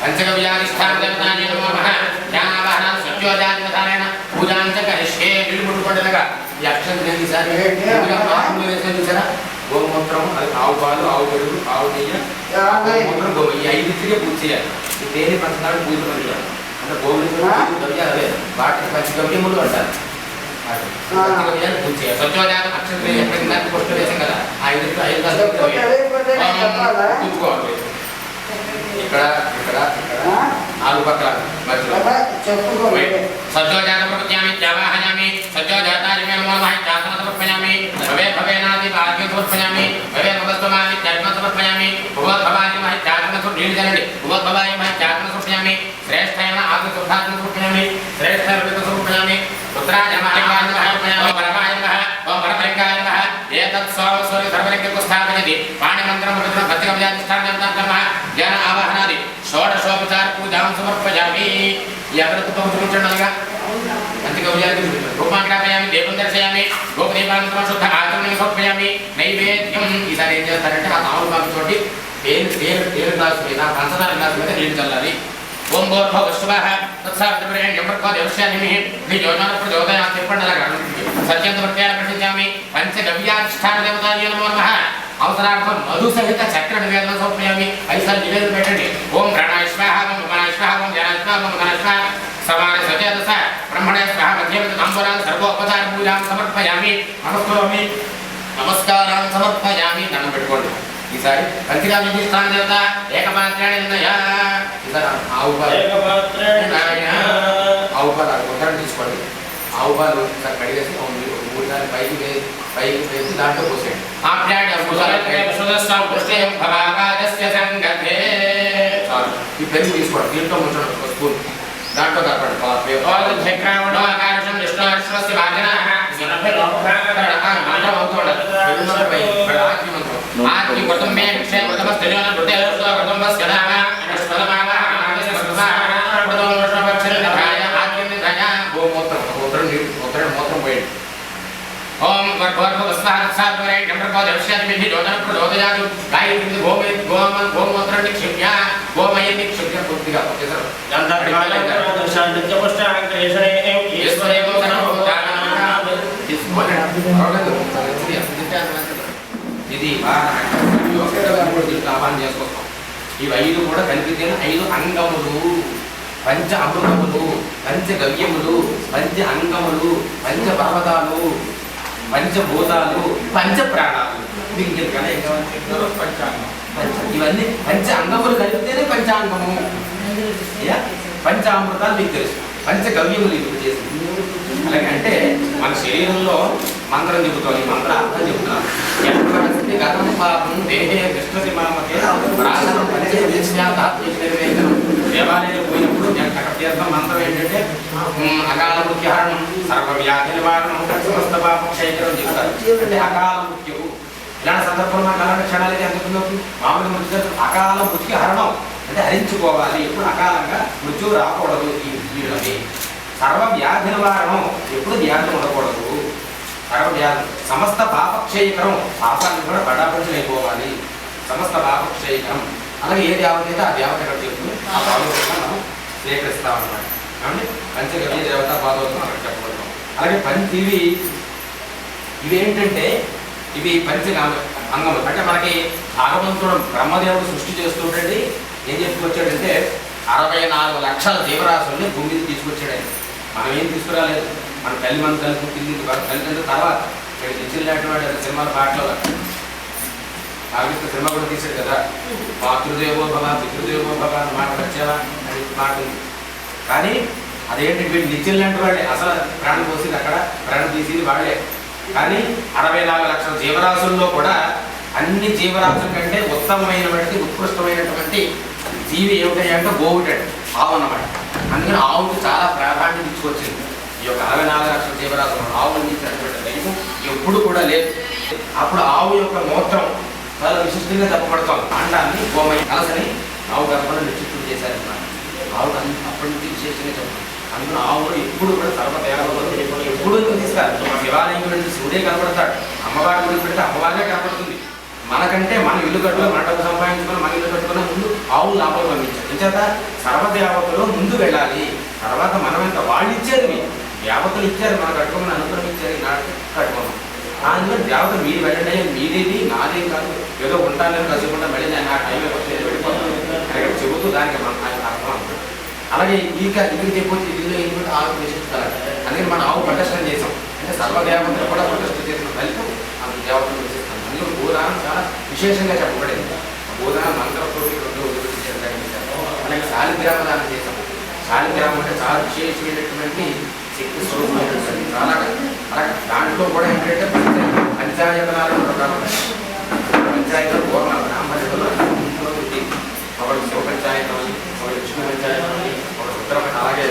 పంచగవ్యాధిష్టానాయ నమో నమః ధ్యానావాహనం సత్యోజాతిమధారేణ పూజాం చ కరిష్యే నీళ్ళు ముట్టుకోండినగా ఈ అక్షరం నేను ఈసారి ఆకులు వేసాను చూసారా గోమూత్రం అది ఆవు పాలు ఆవు పెరుగు ఆవు నెయ్యి గోమూత్రం గోవు ఈ ఐదింటికే పూజ చేయాలి ఈ తేనె పంచదార పూజలు చేయాలి అంటే గోవులు అదే వాటికి పంచగవ్యములు అంటారు పంచగవ్యాన్ని పూజ చేయాలి సత్యోజాతం అక్షరం ఎక్కడ కొట్టు వేసాం కదా ఆ ఐదు కూర్చుకోవాలి ఇక్కడ ఇక్కడ ఇక్కడ నాలుగు పక్కల మధ్యలో సత్యోజాత ప్రపద్యామి త్యావాహయామి సత్యోజాతాయ నమో నమః చాసన సమర్పయామి भवेनादि भाग्यं समर्पयामि भवे भवत्वमानि त्यागं समर्पयामि भवद्भवानि महि त्यागं समर्पयामि भवद्भवानि महि त्यागं समर्पयामि श्रेष्ठेन आत्मसुखार्थं समर्पयामि श्रेष्ठेन समर्पयामि पुत्राय मालिकाय समर्पयामि परमाय नमः ओम परमलिंगाय नमः एतत् सर्वस्वरि सर्वलिंगं स्थापयति पाणिमन्त्रं पवित्रं भक्तिकव्याधिष्ठानं कर्म ज्ञान आवाहनादि षोडशोपचार पूजां समर्पयामि यावत्तु समर्पयामि भक्तिकव्याधि रूपाग्रापयामि देवं दर्शयामि गोपदीपानं शुद्ध आचमनं समर्पयामि नैवेद्यं ఈసారి ఏం చేస్తారంటే ఆ నాలుగు బాబుతోటి తేరు గ్లాస్ మీద పంచదార గ్లాస్ మీద నీళ్ళు చల్లాలి ఓం భూర్భువః స్వః తత్సవితుర్వరేణ్యం భర్గో దేవస్య ధీమహి ధియో ప్రచోదయాత్ చెప్పండలాగా సత్యంత ప్రత్యాల ప్రతిజ్ఞామి పంచగవ్యాధిష్ఠాన దేవతాయ నమో నమః అవసరార్థం మధు సహిత చక్ర నివేదన సమర్పయామి ఐసారి నివేదన పెట్టండి ఓం ప్రాణాయ స్వాహ ఓం ఉమాయ స్వాహ ఓం జ్ఞానాయ స్వాహ ఓం మనాయ స్వాహ సమాన సత్యదస బ్రహ్మణే స్వాహ మధ్యమిత తాంబూలాన్ సర్వోపచార పూజాం సమర్పయామి నమస్కారాన్ సమర్పయామి దండం పెట్టుకోండి ఈసారి పంచగవ్యాధిష్ఠాన దేవత ఏకపాత్రాణి ఈసారి ఆవు పాలు ఉత్తరం తీసుకోండి ఆవు పాలు కడిగేసి 3 సార్లు పైకి వేసి దాంట్లో పోసేయండి ఈ పెరుగు తీసుకోండి దీంట్లో ఉంచండి ఒక స్పూన్ దాంట్లో కలపండి మూత్రం పోయండి ఓం వర్గోర్భవస్వాహసాద్వరేణ్యం ప్రచోదయామి యోజన ప్రచోదయాదు గాయత్రి గోమూత్రం నిక్షిప్య గోమయం నిక్షిప్య పూర్తిగా చేశారు ఇది ఆహ్వానం చేసుకొస్తాం ఇవి 5 కూడా కలిపితే 5 అంగములు పంచ అమృతములు పంచగవ్యములు పంచ అంగములు పంచ పర్వతాలు పంచభూతాలు పంచ ప్రాణాలు దీనికి ఇవన్నీ పంచ అంగములు కలిపితేనే పంచాంగము పంచామృతాలు మీకు తెలుసు పంచగవ్యములు ఇప్పుడు చేసి అలాగే అంటే మన శరీరంలో మంత్రం చెబుతాం ఈ మంత్ర అర్థం చెబుతున్నాం గతం పాపం దేహే విష్ణుమామకే ప్రాణం పంచవిద్యాత్మేకం దేవాలయాలు పోయినప్పుడు అక్కడ తీర్థం మంత్రం ఏంటంటే అకాల మృత్యుహరణం సర్వవ్యాధి నివారణం సమస్త పాపం క్షయకరం చెప్తారు అంటే అకాల మృత్యువు ఇలాంటి సందర్భంలో మనకు అలాంటి క్షణాలు అయితే అందుకున్నప్పుడు మామూలుగా మృత్యు అకాల మృత్యు హరణం అంటే హరించుకోవాలి ఎప్పుడు అకాలంగా మృత్యువు రాకూడదు ఈ సర్వ వ్యాధి నివారణం ఎప్పుడు వ్యాధి ఉండకూడదు సర్వ వ్యాధి సమస్త పాపక్షయకరం పాపాన్ని కూడా బడాపంచలు అయిపోవాలి సమస్త పాపక్షయకరం అలాగే ఏ దేవత అయితే ఆ దేవత ఎక్కడ చెప్తుంది ఆ భాగవతం మనం స్వీకరిస్తాం అన్నమాట కాబట్టి పంచగవ్య దేవత భాగవతం అక్కడ చెప్పబడతాం అలాగే ఇవేంటంటే ఇవి అంగములు అంటే మనకి భగవంతుడు బ్రహ్మదేవుడు సృష్టి చేస్తుంటే ఏం చెప్పుకొచ్చాడంటే 64 లక్షల జీవరాశుల్ని భూమి మీద తీసుకొచ్చాడు మనం ఏం తీసుకురాలేదు మన తల్లి పుట్టింది తల్లిదండ్రుల తర్వాత ఇక్కడ తెచ్చినటువంటి వాడు సినిమాల పాటలో ఆవిడ సినిమా కూడా తీశాడు కదా మాతృదేవో భవ పితృదేవో భవ అని మాట వచ్చావా అని మాట ఉంది కానీ అదేంటి వీళ్ళు నిత్యులంటే వాళ్ళే అసలు ప్రాణం పోసింది అక్కడ ప్రాణం తీసింది వాళ్ళే కానీ 64 లక్షల జీవరాశుల్లో కూడా అన్ని జీవరాశుల కంటే ఉత్తమమైనటువంటి ఉత్కృష్టమైనటువంటి జీవి ఏమిటంటే గోవుటండి ఆవు అన్నమాట అందుకని ఆవుకు చాలా ప్రాధాన్యత తీసుకొచ్చింది ఈ యొక్క 64 లక్షల జీవరాశులు ఆవుని ఇచ్చినటువంటి దైవం ఎప్పుడు కూడా లేదు అప్పుడు ఆవు యొక్క మూత్రం చాలా విశిష్టంగా చెప్పబడతాం అండాన్ని గోమయ కలసని ఆవు గర్భంలో నిశ్చితులు చేశారన్నమాట ఆవు అప్పటి నుంచి విశేషంగా చెప్పాలి అందులో ఆవులు ఎప్పుడు కూడా సర్వదేవతలు ఎప్పుడు తీసుకురారు మన శివాలయం గురించి శివుడే కనపడతాడు అమ్మవారి గురించి పెడితే అమ్మవారే కనపడుతుంది మనకంటే మన ఇల్లు కట్టుకుని మన డబ్బు సంపాదించుకొని మన ఇల్లు కట్టుకునే ముందు ఆవులు లాభం పంపించారు ఇంచేత సర్వదేవతలు ముందు వెళ్ళాలి తర్వాత మనం ఎంత వాళ్ళు ఇచ్చారు దేవతలు ఇచ్చారు మనం కట్టుకోమని అనుగ్రహం ఇచ్చారు నాటికి కట్టుకోమని అందుకని దేవతలు మీరు వెళ్ళండి మీదేది నాదేం కాదు ఏదో ఉంటానని కసుకుండా మళ్ళీ నేను ఆ టైంలో వచ్చేది వెళ్ళిపోతాను అక్కడ చెబుతూ దానికి అర్థం అవుతుంది అలాగే ఇది చెప్పొచ్చి ఇల్లు ఏంటంటే ఆవు ప్రశ్నిస్తారు అందుకని మనం ఆవు ప్రదర్శన చేసాం అంటే సర్వదేవతలు కూడా ప్రదర్శన చేసిన ఫలితం ఆ దేవతలు ప్రదర్శిస్తాం అందులో భూదానం చాలా విశేషంగా చెప్పబడింది భూదానం మంత్రంతోటి 2 వదిలించారు అలాగే శాలిగ్రామదానం చేసాం శాలిగ్రామం అంటే చాలా విశేషమైనటువంటి శక్తి స్వరూపమైనటువంటి చాలా అలాగే దాంట్లో కూడా ఏంటంటే పంచ పంచాయతనాలు ప్రకారం పంచాయతీలు పూర్ణ బ్రాహ్మణులు ఇంట్లో పెట్టి ఒకటి శివ పంచాయతం అని, ఒకటి విష్ణు పంచాయతం అని, ఒకటి ఉత్తర, అలాగే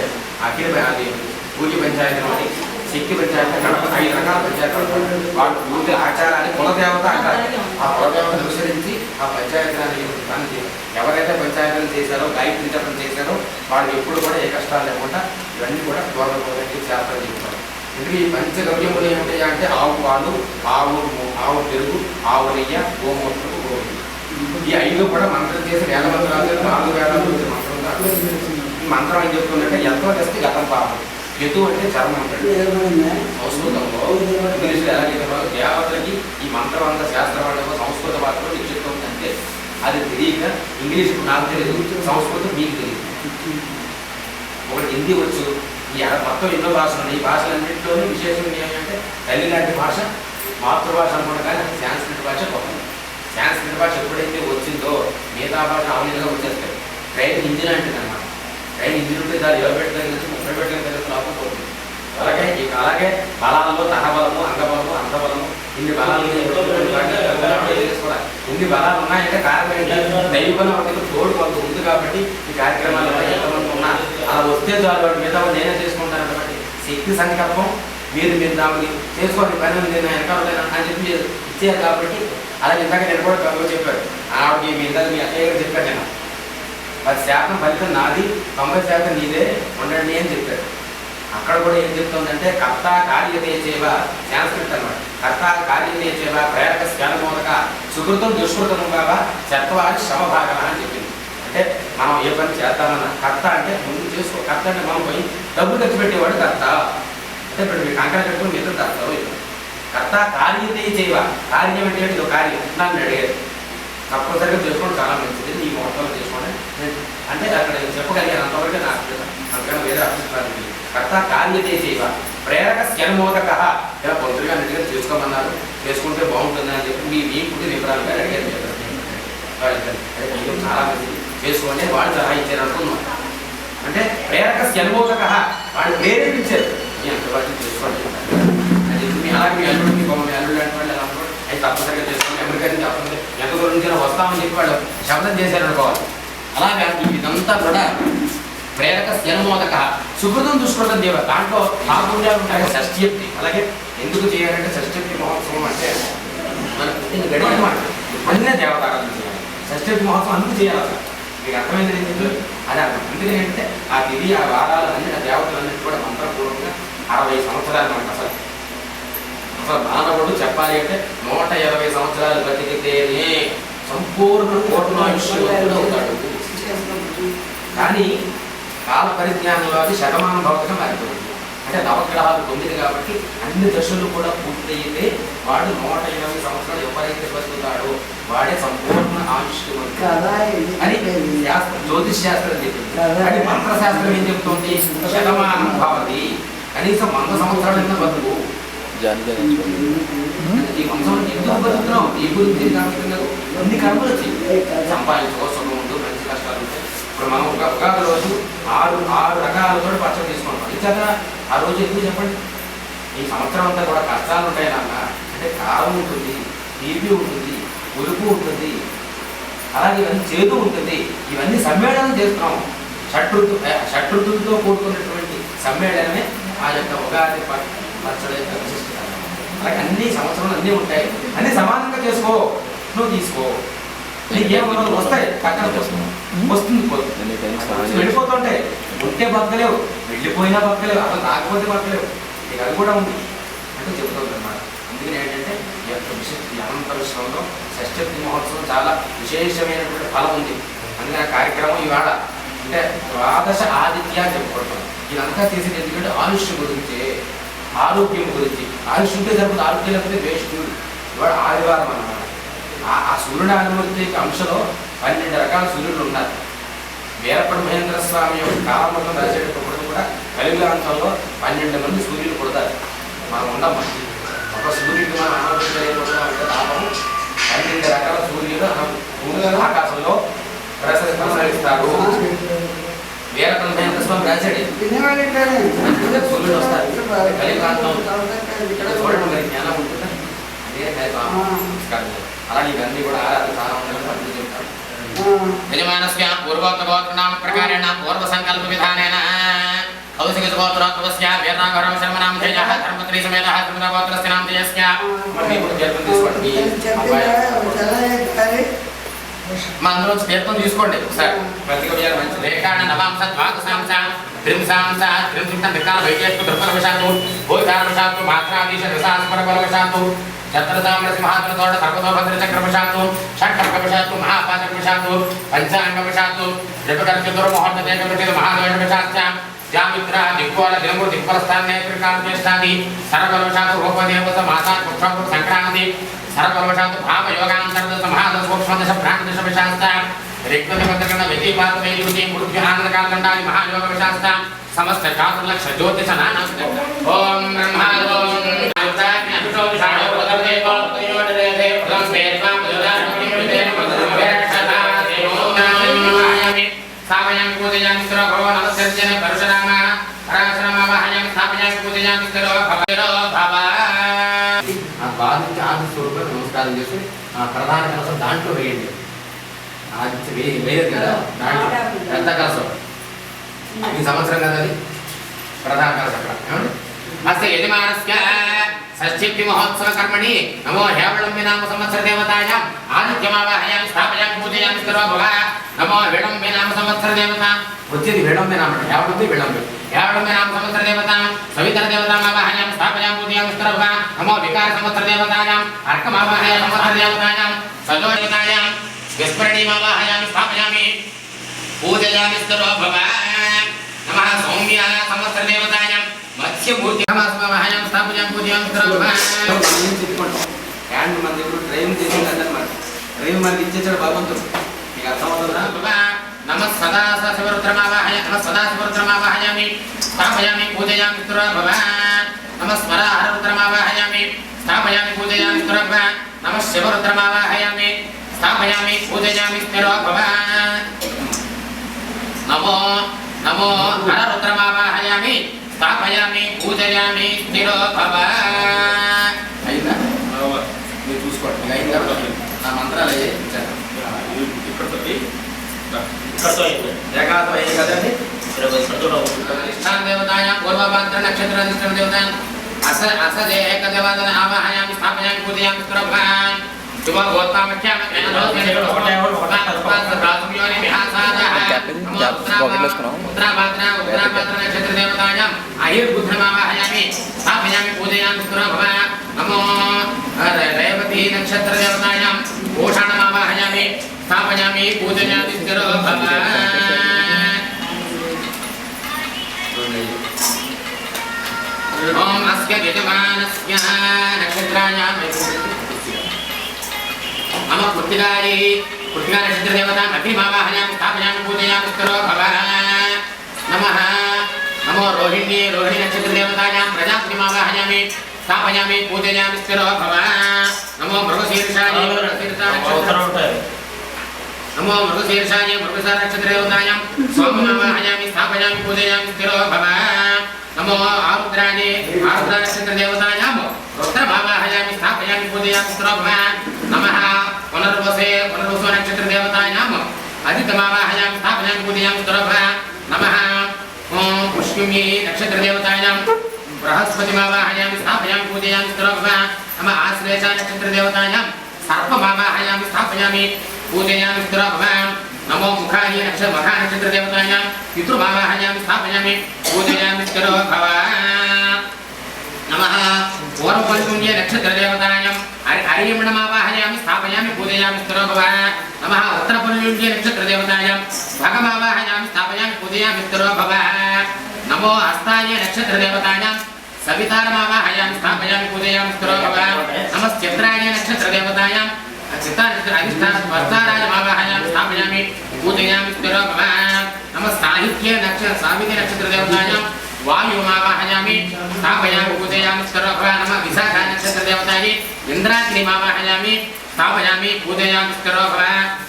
అఖిల అది పూజ పంచాయతం అని, శక్తి పంచాయతీ, గణప 5 రకాల పంచాయతీలు. వాళ్ళు పూజ ఆచారాన్ని కులదేవత అంటారు. ఆ కులదేవతను అనుసరించి ఆ పంచాయతీరాన్ని పని చేయాలి. ఎవరైతే పంచాయతీలు చేశారో, గాయత్రి జపం చేశారో వాళ్ళకి ఎప్పుడు కూడా ఏ కష్టాలు లేకుండా ఇవన్నీ కూడా దూరం శాస్త్రం చెప్తారు. ఎందుకు ఈ పంచగవ్యములు ఏమిటి అంటే ఆవు పాలు, ఆవు పెరుగు, ఆవు నెయ్య, గోమూత్రము, గోధుమ. ఈ 5 కూడా మంత్రం చేసి వేల మంత్రాలు 4 వేల మంత్రం. ఈ మంత్రం ఏం చెప్తుందంటే ఎంతో తెస్తే గతం పాపం. ఎతు అంటే చర్మం అంటాడు సంస్కృతంలో. ఇంగ్లీష్లో ఎలా చెప్పారు? దేవతలకి ఈ మంత్రం అంతా శాస్త్రవాళ్ళకు సంస్కృత భాషలో నిశ్చితుందంటే అది తెలియక ఇంగ్లీష్ నాకు తెలియదు, సంస్కృతం మీకు తెలియదు. ఒకటి హిందీ వచ్చు, ఈ మొత్తం ఎన్నో భాషలు ఉన్నాయి. ఈ భాషలన్నింటిలోనే విశేషం ఏమంటే తల్లి లాంటి భాష మాతృభాష అనుకుంటా, కానీ అది సాంస్క్రిట్ భాష గొప్పది. సాంస్క్రిట్ భాష ఎప్పుడైతే వచ్చిందో మిగతా భాష అవలీలుగా వచ్చేస్తాయి. ట్రైన్ ఇంజిన్ లాంటిది అన్నమాట. ట్రైన్ ఇంజిన్ ఉంటే దాని 20 పెట్ట దగ్గర నుంచి 30 పెట్ట దగ్గర లాకపోతుంది. అలాగే బలాల్లో తహబలము, అంగబలము, అంధబలము, ఇన్ని బలాలు ఇన్ని బలాలు ఉన్నాయంటే కారణం ఏంటి? దైవబలం ఒకటి తోడు కొంత ఉంది కాబట్టి ఈ కార్యక్రమాలు ఎంతమంది ఉన్నా అలా వస్తే చాలు వాటి మీద నేనే చేసుకుంటాను కాబట్టి శక్తి సంకల్పం మీరు దానికి చేసుకోండి పని నేను వెనకాలైనా అని చెప్పి ఇచ్చేయాలి. కాబట్టి అలాగే ఇందాక నేను కూడా కవిగా చెప్పాడు, ఆవిడకి మీ ఇందాక మీ అక్కయ్య గారు చెప్పాడు, నేను 10% ఫలితం నాది, 90% నీదే ఉండండి అని చెప్పాడు. అక్కడ కూడా ఏం చెప్తుందంటే కర్త కార్యతే చేవ, సాంస్క్రిట్ అనమాట. కర్త కార్యతే చేవ ప్రేరక స్కానమోదక సుకృతం దుష్కృతం బాబా చత్వారి శ్రమభాగన అని చెప్పింది. అంటే మనం ఏ పని చేద్దామన్నా కర్త అంటే ముందు చేసుకో. కర్త అంటే మనం పోయి డబ్బులు ఖర్చు పెట్టేవాడు కర్త. అంటే ఇప్పుడు మీరు కంకణ కట్టుకుని మిగతా కర్తవు. కర్త కార్యతే చేవ, కార్యం అంటే ఇది కార్యం నన్ను అడిగారు. తప్పనిసరిగా చేసుకోవడం చాలా మంచిది, ఈ మొత్తంలో చేసుకోండి అంటే అక్కడ చెప్పగలిగాను. అంతవరకే నాకు అంతకన్నా వేరే అభిప్రాయం. కర్త కార్యతే చేవ ప్రేరక స్కెనమోదక, ఇలా పొందుగా అన్నిటిగా చేసుకోమన్నారు, చేసుకుంటే బాగుంటుంది అని చెప్పి మీ పుట్టి వివరాలు గారు అడిగారు. వాళ్ళు చాలా మంది చేసుకోండి వాళ్ళు సలహా ఇచ్చారు అనుకున్నాం. అంటే ప్రేరక స్కెనమోదక, వాళ్ళు ప్రేరేపించారు ఎంత బట్టి చేసుకోండి అని చెప్పి. మీ అలాగే మీ అల్లుడికి మీ అల్లుడు లాంటి వాళ్ళు ఎలా అనుకోండి అది తప్పనిసరిగా చేసుకోండి. అమెరికా నుంచి తప్పనిసరి ఎంత దూరం నుంచి వస్తామని చెప్పి వాళ్ళు శబ్దం చేశారు అనుకోవాలి. అలాగే ఇదంతా కూడా ప్రేరక స్కెనమోదక సుకృతం దుష్కృతం దేవ. దాంట్లో ఆ పుణ్యాలు ఉంటాయి. షష్ఠ్యప్తి అలాగే ఎందుకు చేయాలంటే షష్ఠ్యప్తి మహోత్సవం అంటే మన పుట్టిన గడియ మాట అన్నీ దేవతారాధన చేయాలి. షష్ఠ్యప్తి మహోత్సవం అందుకు చేయాలి. అసలు మీకు అర్థమైంది ఏంటంటే అది అర్థం. అందుకని ఏంటంటే ఆ తిథి ఆ వారాలు అన్ని ఆ దేవతలన్నింటి కూడా మంత్రపూర్వకంగా 60 సంవత్సరాలు మనకు అసలు మానవుడు చెప్పాలి అంటే 120 సంవత్సరాలు బతికితేనే సంపూర్ణ పూర్ణాయుష్యవంతుడు అవుతాడు. కానీ కాల పరిజ్ఞానంలో అది శతమాన భౌతికం మారిపోయింది. అంటే నవగ్రహాలు 9 కాబట్టి అన్ని దశలు కూడా పూర్తయితే వాడు 120 సంవత్సరాలు ఎవరైతే బతుకుతాడో వాడే సంపూర్ణ ఆయుష్యవంతుడు అని జ్యోతిష్ శాస్త్రం చెప్తుంది. కానీ మంత్రశాస్త్రం ఏం చెప్తుంది? శతమానం భవతి, కనీసం 100 సంవత్సరాలైనా బతుకు. ఈ వంశం ఎందుకు బతుకుతున్నావు? ఈ గురించి కాకపోతున్నారు. అన్ని కర్మలు వచ్చి సంపాదించుకో, సుఖం ఉంటూ మంచి కష్టాలు ఉంటాయి. ఇప్పుడు మనం ఉగాది రోజు 6 రకాలతో పచ్చడి తీసుకుంటాం. ఇచ్చాక ఆ రోజు ఎందుకు చెప్పండి? ఈ సంవత్సరం అంతా కూడా కష్టాలు ఉంటాయి నాన్న. అంటే కారం ఉంటుంది, తీపి ఉంటుంది, ఉలుపు ఉంటుంది, అలాగే ఇవన్నీ చేదు ఉంటుంది. ఇవన్నీ సమ్మేళనం చేస్తున్నాం. షట్రుతులతో కూడుకున్నటువంటి సమ్మేళనమే ఆ యొక్క ఉగాది పచ్చడి యొక్క విశిష్టత. అలాగే అన్ని సంవత్సరాలు అన్నీ ఉంటాయి, అన్నీ సమానంగా చేసుకో, నువ్వు తీసుకో. నీకేమో వస్తాయి పక్కన వస్తుంది వెళ్ళిపోతుంటాయి. ఉంటే బతకలేవు, వెళ్ళిపోయినా బతకలేవు, అసలు రాకపోతే బతకలేవు. ఇక అది కూడా ఉంది అంటే చెబుతుంది అన్నమాట. అందుకని ఏంటంటే ఈ యొక్క అనంత విషయంలో షష్ఠి మహోత్సవం చాలా విశేషమైనటువంటి ఫలం ఉంది. అందుకని ఆ కార్యక్రమం ఇవాళ అంటే ద్వాదశ ఆదిత్య చెప్పుకుంటాం. ఇదంతా చేసేది ఎందుకంటే ఆయుష్ గురించి, ఆరోగ్యం గురించి. ఆయుష్ ఉంటే సరిపోతే ఆరోగ్యం లేకపోతే వేస్ట్. ఇవాళ ఆదివారం అన్నమాట. ఆ సూర్యుడు అనుమతి అంశంలో 12 రకాల సూర్యుడు ఉన్నారు. వీరబ్రహ్మేంద్ర స్వామి యొక్క కాలమతం రాసేటప్పుడు కూడా కలియుగాంతంలో 12 మంది సూర్యులు పుడతారు. మనం ఉండము. ఒక సూర్యుడికి మనం అనుమతించలేకపోతున్నామంటే లాభం 12 రకాల సూర్యులు ఆకాశంలో ప్రసరిస్తారు. వీరబ్రహ్మేంద్ర స్వామి రాశాడు సూర్యుడు వస్తారు కలియుగాంతం. చూడండి మరి జ్ఞానం ఉంటుందా?
అలాగే ఇవన్నీ కూడా ఆరాధన చాలా ఉండాలని పంతులు చెప్తారు.
యజమానస్య పూర్వోత్తగోత్రనామ ప్రకారేణ పూర్వ సంకల్ప విధానేన కౌశికగోత్రోత్పవస్య వీరనాగరం శర్మనామ తేజః ధర్మత్రీ సమేతః ధర్మగోత్రస్య నామ తేజస్య
మరి ఇప్పుడు తీర్థం తీసుకోండి.
అందులో తీర్థం తీసుకోండి ఒకసారి. రేఖాణ నవాంశ ద్వాదశాంశ త్రింశాంశ త్రింశం దిక్కాల వైకేశ్వ దృపలవశాత్తు భూతారవశాత్తు మాత్రాధీశ రసాస్పరబలవశాత్తు చతుర్ధామరసింహాసనతోడ సర్వతోభద్రచక్రవశాత్తు షట్కర్కవశాత్తు మహాపాదకవశాత్తు పంచాంగవశాత్తు జటుకర్చతుర్మహోర్ధదేకృతి మహాద్వైతవశాశ్చ జామిత్ర దిక్కోల దినముడు దిక్కోల స్థానేత్రికాంతేష్టాది సర్వబలవశాత్తు రూపదేవత మాతా పుక్షపుర సంక్రాంతి సర్వబలవశాత్తు భావయోగాంతర్గత మహాదశ సూక్ష్మదశ ప్రాణదశవశాస్త రిక్తదిపత్రకణ వ్యతిపాత వేదికృతి మృత్యుహానందకాలండాది మహాయోగవశాస్త సమస్త చాతుర్లక్ష జ్యోతిష నానా ఓం బ్రహ్మాదోం స్థాపయామి పూజయామి స్థిరో భవ నమస్కరించని పరశురామ పరశురామ వాహయామి స్థాపయామి పూజయామి స్థిరో భవ. ఆ బాధించి ఆది స్వరూపం నమస్కారం చేసి ఆ ప్రధాన కలసం దాంట్లో వేయండి. ఆది వేయదు కదా దాంట్లో పెద్ద కలసం ఈ సంవత్సరం కదా అది ప్రధాన కలసం ఏమండి. అస్య యజమానస్య షష్ఠి మహోత్సవ కర్మణి నమో హేవళంబి నామ సంవత్సర దేవతాయాం ఆదిత్యమావాహయామి స్థాపయామి పూజయామి స్థిరో భవ. నమో విళంబి నామ సంవత్సర దేవత వచ్చేది విళంబి నామ హేవళంబి విళంబి హేవళంబి నామ సంవత్సర దేవతాం సవితర దేవతామావాహయామి స్థాపయామి పూజయామి స్థిరో భవ. నమో వికార సంవత్సర దేవతాయాం అర్కమావాహయామి సంవత్సర దేవతాయాం సజో దేవతాయాం విస్మరణీమావాహయామి స్థాపయామి పూజయామి స్థిరో భవ. నమః సౌమ్య సంవత్సర దేవతాయాం మత్స్యమూర్తి సమావాహయామి స్థాపయామి పూజయామి స్థిరో భవ.
హ్యాండ్ మన దగ్గర డ్రైవ్ చేసిందన్నమాట. డ్రైవ్ మనకి ఇచ్చేసాడు భగవంతుడు. మీకు అర్థమవుతుందా?
నమ సదా శివరుద్రమావాహయామి స్థాపయామి పూజయామి స్థిరో భవ. నమ స్మర హరరుద్రమావాహయామి స్థాపయామి పూజయామి స్థిరో భవ. నమ శివరుద్రమావాహయామి స్థాపయామి పూజయామి స్థిరో భవ. నమో నమో హరరుద్రమావాహయామి స్థాపయామి పూజయామి స్థిరో భవ.
అయిందా? మీరు చూసుకోండి. అయిన తర్వాత నా మంత్రాలు అయ్యే ఇచ్చాను. ఏకాదం అయ్యే కదండి.
దేవతాయాం పూర్వభాద్ర నక్షత్ర దేవతాయాం అసదే ఏకదేవాదన ఆవాహయామి స్థాపయామి పూజయామి స్థిరో భవ. నమో రేవతి నక్షత్ర దేవతాయాం భూషణమావాహయామి స్థాపయామి పూజయామి స్థిరో భవ. ఓం అస్య యజమానస్య నక్షత్రాయాం మమ కృత్తికాయై కృత్తికా నక్షత్ర దేవతాం అభిమావాహయామి స్థాపయామి పూజయామి స్థిరో భవ. నమః నమో రోహిణ్యై రోహిణి నక్షత్ర దేవతాయాం ప్రజాపతిమావాహయామి స్థాపయామి పూజయామి స్థిరో భవ. నమో మృగశీర్షాయై నమో మృగశీర్షాయై మృగశీర్ష నక్షత్ర దేవతాయాం సోమమావాహయామి స్థాపయామి పూజయామి స్థిరో భవ. నమో ఆరుద్రాయై ఆరుద్ర నక్షత్ర దేవతాయాం రుద్రమావాహయామి స్థాపయామి పూజయామి స్థిరో భవ. నమః పునర్వసే పునర్వసో నక్షత్ర దేవతాయాం అదితమావాహయామి స్థాపయామి పూజయామి స్థిరో భవ. నమః పుష్యమ్యై నక్షత్ర దేవతాయాం బృహస్పతిమావాహయామి స్థాపయామి పూజయామి స్థిరో భవ. నమః ఆశ్లేష నక్షత్ర దేవతాయాం సర్పమావాహయామి స్థాపయామి పూజయామి స్థిరో భవ. నమో ముఖాయ నక్షత్ర దేవతాయాం పితృమావాహయామి స్థాపయామి పూజయామి స్థిరో భవ. నమః పూర్వపంచున్యే నక్షత్ర దేవతాయాం హరియమణమావాహయామి స్థాపయామి పూజయామి స్థిరో భవ. నమః ఉత్తరపంచున్యే నక్షత్ర దేవతాయాం భగమావాహయామి స్థాపయామి పూజయామి స్థిరో భవ. నమో హస్తాయ నక్షత్ర దేవతాయాం సవితారమావాహయామి స్థాపయామి పూజయామి స్థిరో భవ. నమః చిత్రాయ నక్షత్ర దేవతాయాం వర్తారాయమావాహయామి స్థాపయామి పూజయామి స్థిరో భవ. నమః సాహిత్య సావిత్రి నక్షత్ర దేవతాయాం వాయుమావాహయామి స్థాపయామి పూజయామి స్థిరో భవ. నమః విశాఖ నక్షత్ర దేవతాయై ఇంద్రాగ్నిమావాహయామి స్థాపయామి పూజయామి స్థిరో భవ.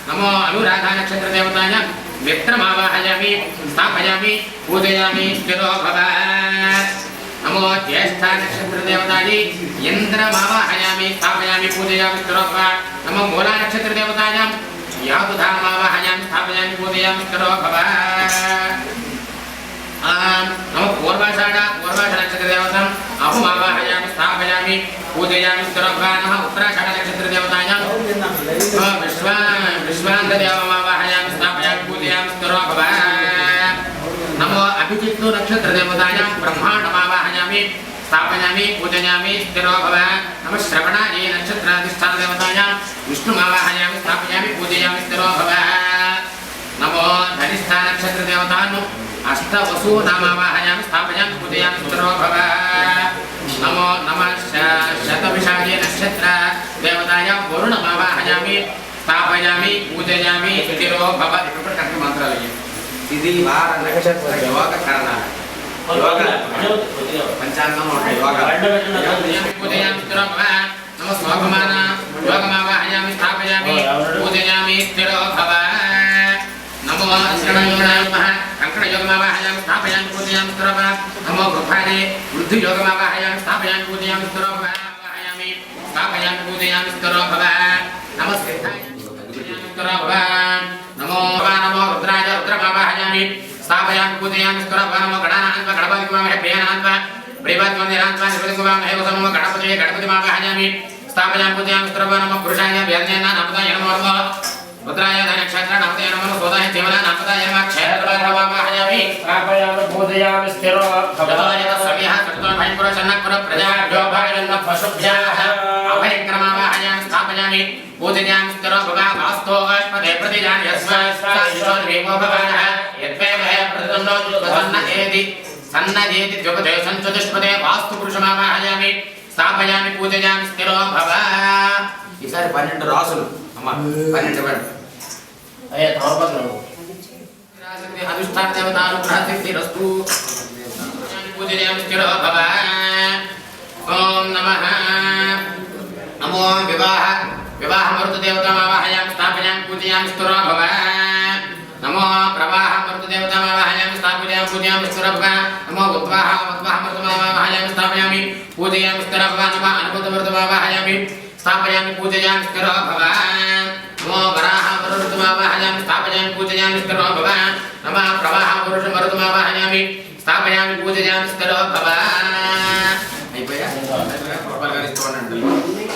నమో అనురాధ నక్షత్ర దేవతాయాం మిత్రమావాహయామి స్థాపయామి పూజయామి స్థిరో భవ. नमो ज्येष्ठा नक्षत्र देवतायै इन्द्रमावाहयामि स्थापयामि पूजयामि स्तरो भव नमो मूला नक्षत्र देवतायां यादुधामावाहयामि स्थापयामि पूजयामि स्तरो भव नमो पूर्वाषाढा नक्षत्र देवतां अहुमावाहयामि स्थापयामि पूजयामि स्तरो भव नमः उत्तराषाढ नक्षत्र देवतायां विश्वान्धदेवमावाहयामि स्थापयामि पूजयामि स्तरो भव नमो अभिजित्तु नक्षत्र देवतायां ब्रह्माण्डमावाहयामि स्थापयामि पूजयामि स्तरो भव नमः श्रवणायै नक्षत्राधिष्ठान देवतायां विष्णुमावाहयामि स्थापयामि पूजयामि स्तरो भव नमो धनिष्ठा नक्षत्र देवतान् अष्टवसूनामावाहयामि स्थापयामि पूजयामि स्तरो भव नमो नमः शतभिषायै नक्षत्र देवतायां वरुणमावाहयामि स्थापयामि पूजयामि स्तरो भव मंत्रालय ఇది వార నక్షత్ర యోగ కరణ యోగ పంచాంగం ఉంటాయి యోగ పూజయామి స్థిరో భవ నమ స్వభమాన యోగమావాహయామి స్థాపయామి పూజయామి స్థిరో భవ నమో శ్రవణయోగాయ నమః కంకణ యోగమావాహయామి స్థాపయామి పూజయామి స్థిరో భవ నమో వృద్ధాయ వృద్ధి యోగమావాహయామి స్థాపయామి పూజయామి స్థిరో భవ వాహయామి స్థాపయామి పూజయామి స్థిరో భవ నమస్తే స్థిరో భవ नमो नमो रुद्राय रुद्रमावाहयामि स्थापयामि पूजयामि स्तरो भव नमो गणानान्त्वा गणपतिमावाहयामि प्रियानान्त्वा प्रियवत्वन्दिनान्त्वा निर्वृतिमावाहयामि गौतमो गणपतिमावाहयामि स्थापयामि पूजयामि स्तरो भव नमो पुरुषाय व्यञ्जनेन नमताय नमो रुद्राय नक्षत्र नमताय नमो सोदाय देवना नमताय नमः क्षेत्रमावाहयामि स्थापयामि पूजयामि स्तरो भव समिह सत्तो भयंकर शनकर प्रजाभ्यो भयन्न पशुभ्यः अभयक्रमावाहयामि स्थापयामि पूजयामि स्तरो भव वास्तो अष्टपदे प्रतिजानि यस्मात्स्वाईश्वरदेवो भवनः यद्वैवः प्रतिदण्डो सन्नजेति द्विपदे सञ्चतुष्पदे वास्तु पुरुषमावाहयामि स्थापयामि पूजयामि स्तरो भव ఈసారి 12 రాసులు అమ్మ 12 పడు అయ్యా తోపను రాశక్తి అధిష్టాన దేవతాను ప్రార్థించి రస్తు పూజయామి స్తరో భవ ఓం నమః నమో వివాహ మరుత దేవతామావాహయామి స్థాపయామి పూజయామి స్తరో భవ నమో ప్రవాహ మరుత దేవతామావాహయామి స్థాపయామి పూజయామి స్తరో భవ నమో ఉద్వాహ మరుతమావాహయామి స్థాపయామి పూజయామి స్తరో భవ నమో అనుభూత మరుతమావాహయామి स्थापयामि पूजयामि स्तरो भव नमो वराह मरुतमावाहयामि स्थापयामि पूजयामि स्तरो भव नमः प्रवाह पुरुष मरुतमावाहयामि स्थापयामि पूजयामि स्तरो भव అయిపోయా పరపరగారిస్తోనండి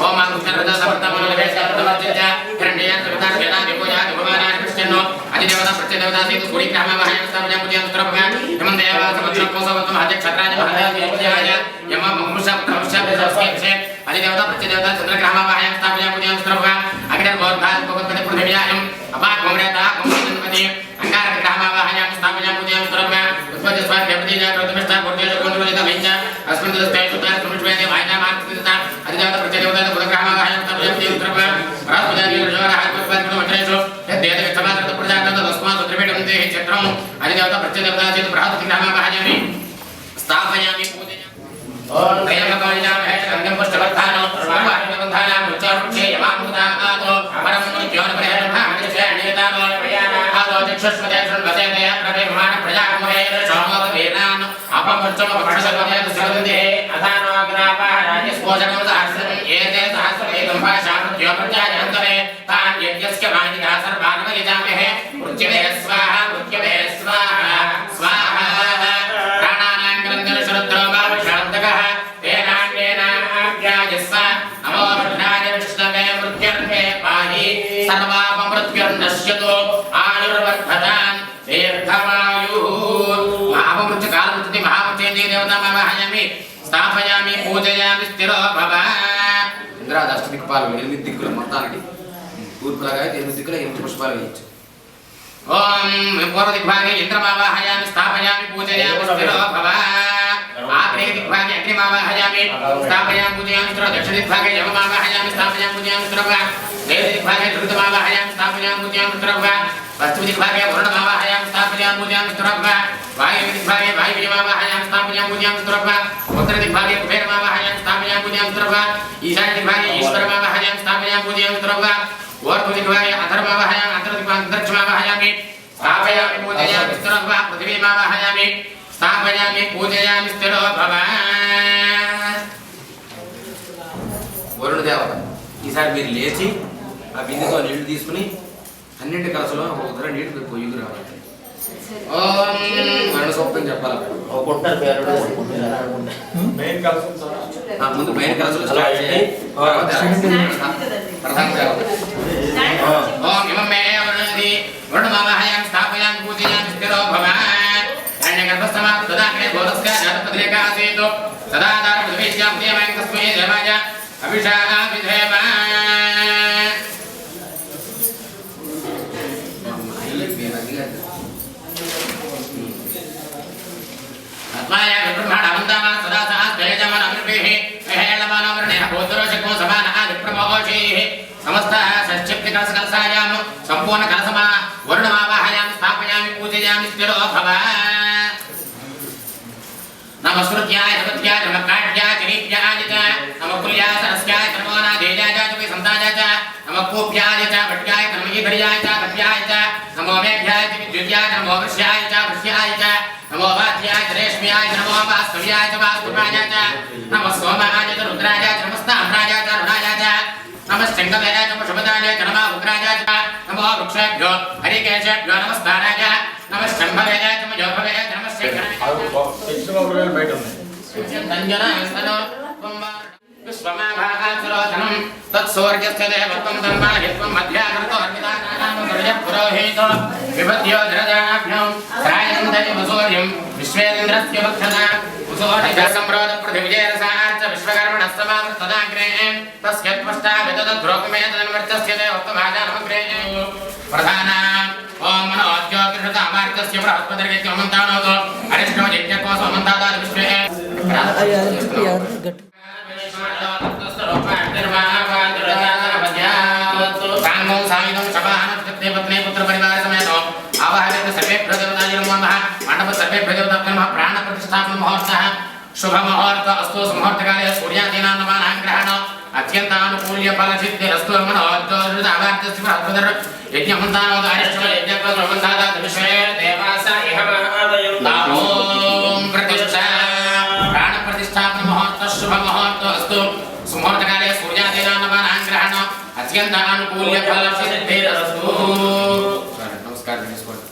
ఓం అంకుశరద సమర్థమనవేశరదమర్జయ హిరణ్యయ సవితా వేదా విభోజా విభవానా కృష్ణో అధిదేవత ప్రత్యదేవత సేతు గుడి గ్రామవాహయామి స్థాపయామి పూజయామి స్తరో భవ యమం దేవ సముద్ర కోసవత్తం అధ్యక్షత్రాయ మహాదేవ పూజయాయ యమ మహుష ప్రవష ప్రజస్కే अधिदेवता प्रत्यदेवता चंद्रग्रहमावाहयामि स्थापयामि पूजयामि स्तरो भव अग्निर्भोर्धात् भगवत्पदे पृथिव्यायम् अपाकमृता कुम्भजन्मति अंगारग्रहमावाहयामि स्थापयामि पूजयामि स्तरो भव उत्पत्तिस्वात् देवतीजा प्रथमस्था पूर्वज कुण्डलिता वैञ्च अस्मिन् दस्ते सुता सुमिष्वेदे वायनामार्तिता अधिदेवता प्रत्यदेवता बुधग्रहमावाहयामि स्थापयामि पूजयामि स्तरो भव बृहस्पतिर्यो ऋषभः उत्पत्तिर्यो वज्रेषु यद्देव विष्ठमात्रत प्रजातत तस्मात् त्रिवेदं ते क्षेत्रम् अधिदेवता प्रत्यदेवता चेत् बृहस्पतिग्रहमावाहयामि स्थापयामि पूजयामि ओम त्रयंबकायामहे गंगं पुष्टवर्धानो सर्वाभिबन्धानां मुच्चारुक्षे यमामुदातो परं ज्ञानपरिहरणः हरिषे अनेतानो प्रयाणातो चक्षुष्पदे सुन्वसेते प्रवेमान प्रजाकुमरे सोमोपवेनान् अपमुच्चम पक्षसर्वदे सुसवन्दे अथानो अग्रापः राजस्पोषणं सहस्रं एते सहस्रमेकं भाषामृत्यो प्रजायन्तरे तान् यज्ञस्य वाणिका सर्वान् यजामहे मृत्युवे स्वाहा स्वाहा प्राणानां ग्रन्थं शरुद्रो शान्तकः तेनान्येनाज्ञायस्व नमो रुद्राय विष्णवे मृत्युर्मे पाहि सर्वापमृत्युर्नश्यतो आयुर्वर्धतान् दीर्घमायुः महामृत्युकालमृत्युति महामृत्युञ्जय देवतामावाहयामि स्थापयामि पूजयामि స్థిరో భవ ఇంద్రాది అష్టదిక్పాలు 8 దిక్కులు మొత్తానికి తూర్పులాగా 8 దిక్కులు 8 పుష్పాలు వేయచ్చు ఓం పూర్వదిగ్భాగే ఇంద్రమావాహయామి స్థాపయామి పూజయామి స్థిరో భవ आग्नेय दिग्भागे अग्निमावाहयामि स्थापयामि पूजयामि स्तरो दक्षिण दिग्भागे यममावाहयामि स्थापयामि पूजयामि स्तरो भव नैऋत्य दिग्भागे धृतमावाहयामि स्थापयामि पूजयामि स्तरो भव पश्चिम दिग्भागे वरुणमावाहयामि स्थापयामि पूजयामि स्तरो भव वायव्य दिग्भागे वायुव्यमावाहयामि स्थापयामि पूजयामि स्तरो भव उत्तर दिग्भागे कुबेरमावाहयामि स्थापयामि पूजयामि स्तरो भव ईशान्य दिग्भागे ईश्वरमावाहयामि स्थापयामि पूजयामि स्तरो भव ऊर्ध्व दिग्भागे अथर्वमावाहयामि अन्तर्दिग्भागे स्थापयामि पूजयामि स्तरो भव पृथिवीमावाहयामि स्थापयामि पूजयामि स्तरो भव
పితృదేవత. ఈసారి మీరు లేచి ఆ బిందుతో నీళ్లు తీసుకుని అన్నింటి కలసలో ఒక ఉదర నీళ్లు పొయ్యికి రావాలి. ఓం వరుణ సూక్తం చెప్పాలి. ముందు మెయిన్ కలసలు స్టార్ట్ చేయాలి. ప్రధాన దేవత. ఓం ఇమం మే వరుణది వరుణమావాహయాం స్థాపయాం పూజయాం స్థిరో భవాన్ గర్భస్థమాత్ తదాగ్నే గోదస్య జాతపద్రేకాసేతు సదాధార ప్రతివేశ్యాం దేవాయ తస్మై దేవాయ అభిషాగా విధేమ. ఆత్మాయ బ్రహ్మాండమంతామా సదా సహస్రేజమన అమృతేః మహేళమాన వర్ణేః భూతరోషకో సమానః విప్రమోషేః సమస్త షట్శక్తి కలసకలసాయాం సంపూర్ణ కలసమా వరుణమావాహయాం స్థాపయామి పూజయామి స్థిరో భవ. నమస్కృత్యాయ జగత్యాయ నమకాఢ్యాయ చరీప్యాయ చ నమకుల్యాయ సరస్యాయ నమోనాదేయాయ చ సంతాయ చ నమకూప్యాయ చ భట్యాయ నమయీధర్యాయ చ భట్యాయ చ నమో మేఘ్యాయ చ విద్యుత్యాయ నమో వృష్యాయ చ వృష్యాయ చ నమో వాద్యాయ చ రేష్మ్యాయ చ నమో వాస్తవ్యాయ చ వాస్తుపాయ చ నమో సోమాయ చ రుద్రాయ చ నమస్తామ్రాయ చ రుణాయ చ నమశ్చంగవేయ చ పశుపదాయ చ నమో ఉగ్రాయ చ నమో వృక్షేభ్యో హరికేశేభ్యో నమస్కారాయ నమశ్చంభవేయ చ మజోభవేయ చ నమశ్చంగరాయ విశ్వమాభాసురోధనం తత్సూర్యస్థ దేవత్వం ధర్మాహిత్వం మధ్యాకృతో పురోహితో విభద్యో ధరదాభ్యం శ్రాయందయం సూర్యం విశ్వేంద్రస్య వక్షద ఉసోనిజ సంప్రోద పృథివిజయరసార్చ విశ్వకర్మణస్తమావృతదాగ్రే తస్య త్వష్టా విదద్రోగమే తన్వర్చస్య దేవత్వమాజానమగ్రే ప్రధాన ఓం మనోజ్యోతిషత అమార్తస్య బృహస్పతిర్గత్య మంతానోతో అరిష్టో యజ్ఞకో సమంతాదాద విశ్వే కాంగం సాయుధం సభానం పత్ని పుత్ర పరివార సమేతో ఆవాహయత్ సర్వేభ్యో దేవతాయ నమః మండప సర్వేభ్యో దేవతాభ్యో నమః ప్రాణ ప్రతిష్ఠాపన ముహూర్తః శుభ ముహూర్త అస్తు ముహూర్తకాలే సూర్యాదీనాం నమానాం గ్రహణ అత్యంతానుకూల్య ఫల సిద్ధిరస్తు మనోజ్యోతిషత అమార్తస్య బృహస్పతిర్ యజ్ఞమంతానోతో అరిష్టో యజ్ఞకో సమంతాదాద విశ్వే దేవాస ఇహ ఓం ప్రతిష్ఠా ప్రాణ ప్రతిష్ఠాపన ముహూర్త శుభ ముహూర్త అస్తు సుముహూర్తకాలే సూర్యాదీనాం నమానాం గ్రహణ అత్యంతానుకూల్య ఫల సిద్ధిరస్తు. నమస్కారం చేసుకోండి.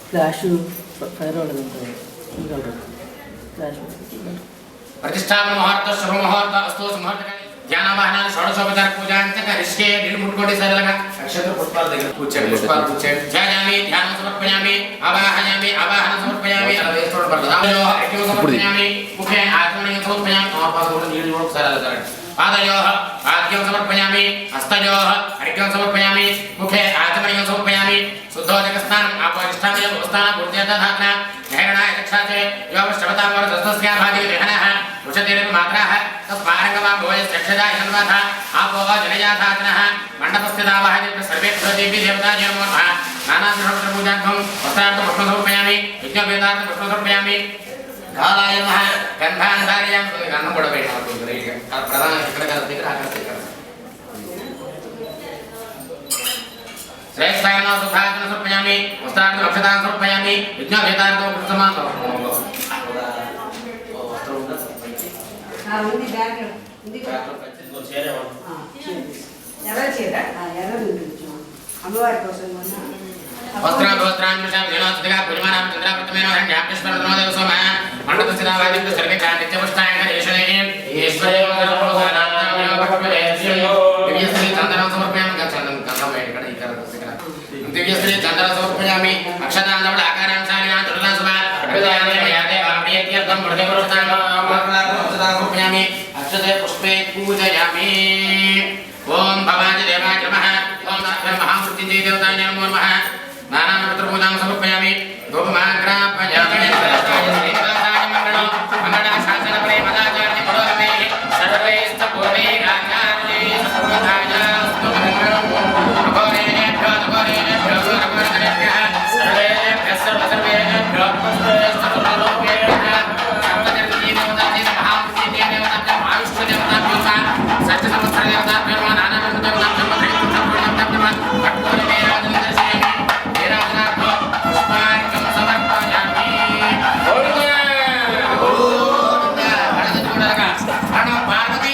ప్రతిష్టాపన ముహూర్త శుభ ముహూర్త అస్తు సుముహూర్తకాలే ధ్యానవాహనాన్ని షోడశోపచార పూజాంత రిష్కే నీళ్ళు ముట్టుకోండి సరళంగా అక్షత పుష్పాల దగ్గర కూర్చోండి. పుష్పాలు కూర్చోండి. ధ్యాయామి ధ్యానం సమర్పయామి ఆవాహయామి ఆవాహనం సమర్పయామి అలా వేసుకోవడం పడుతుంది. అర్ఘ్యం సమర్పయామి ముఖే ఆచమనీయం సమర్పయామి పాదములు నీళ్ళు ఒకసారి అలా జరగండి. పాదయోః ఆర్ఘ్యం సమర్పయామి హస్తయోః అర్ఘ్యం సమర్పయామి ముఖే ఆచమనీయం సమర్పయామి శుద్ధోదక స్నానం ఆపరిష్టామయ ఉపస్థాన పూర్త్యర్థధారణ గ్రహణాయ చక్షాచే యోగశ్రవతామర తస్మస్య భాగే గ్రహణః వృషతిరేవ మాత్రాః తస్మారంగమా భోజశ్చక్షజాయ సన్వాథ ఆపో జనయాథాచనః మండపస్థితావాహయ సర్వేభ్యో దేవీ దేవతాయ నమో నమః నానాగ్రహోత్తర పూజార్థం వస్త్రార్థం పుష్పం సమర్పయామి యజ్ఞోపేతార్థం పుష్పం సమర్పయామి కాలాయ నమః గంధాన్ ధారయామి. గంధం కూడా పెట్టాలి ప్రధాన ఇక్కడ దగ్గర అక్కడ దగ్గర శ్రేష్ఠాయన సుఖాయన సమర్పయామి వస్త్రార్థం అక్షతాన్ సమర్పయామి యజ్ఞోపేతార్థం పుష్పం
అమ్మవారి కోసం
వస్త్రాభవస్త్రాన్విషాం దినోత్సతిగా పుజమానాం చంద్రాపృతమేన హరణ్యాప్యస్మరణోదేవ సోమ మండపస్థితావాదిత్య సర్వే నిత్యపుష్టాయంగ ఈశ్వరేణ దివ్యశ్రీ చందనం సమర్పయామి. గంధం ఇక్కడ దివ్యశ్రీ చందనం సమర్పయామి అక్షతాంధముడు ఆకారాంశాలినా తులనాసుమ సమర్పయామి అక్షతే పుష్పే పూజయామి. ఓం భవాయ దేవాయ నమః ఓం మహామృత్యుంజయ దేవతాయ నమో నమః నానానపత్రపూజాం సమర్పయామి. ధూపమాగ్రాపయామి మంగళం మంగళాశాసన ప్రేమదాచార్య పురోగమే సర్వేస్థ పూర్వైరాచార్యే సర్వదాయాస్తు మంగళం. అఘోరేభ్యో అఘోరేభ్యో అఘోరేభ్యః సర్వేభ్యః సర్వేభ్యో సర్వేస్థ పూర్వలోకేభ్యః సర్వజగతీ దేవతాయ మహామృత్యుంజయ దేవతాయ ఆయుష్య దేవతాభ్యో సత్య సంవత్సర దేవతాభ్యో నానానపత్ర దేవతాభ్యో పార్వతీ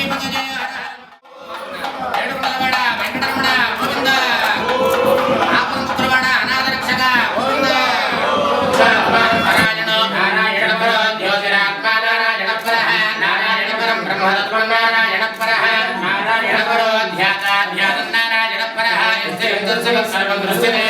सर्वं दृश्यते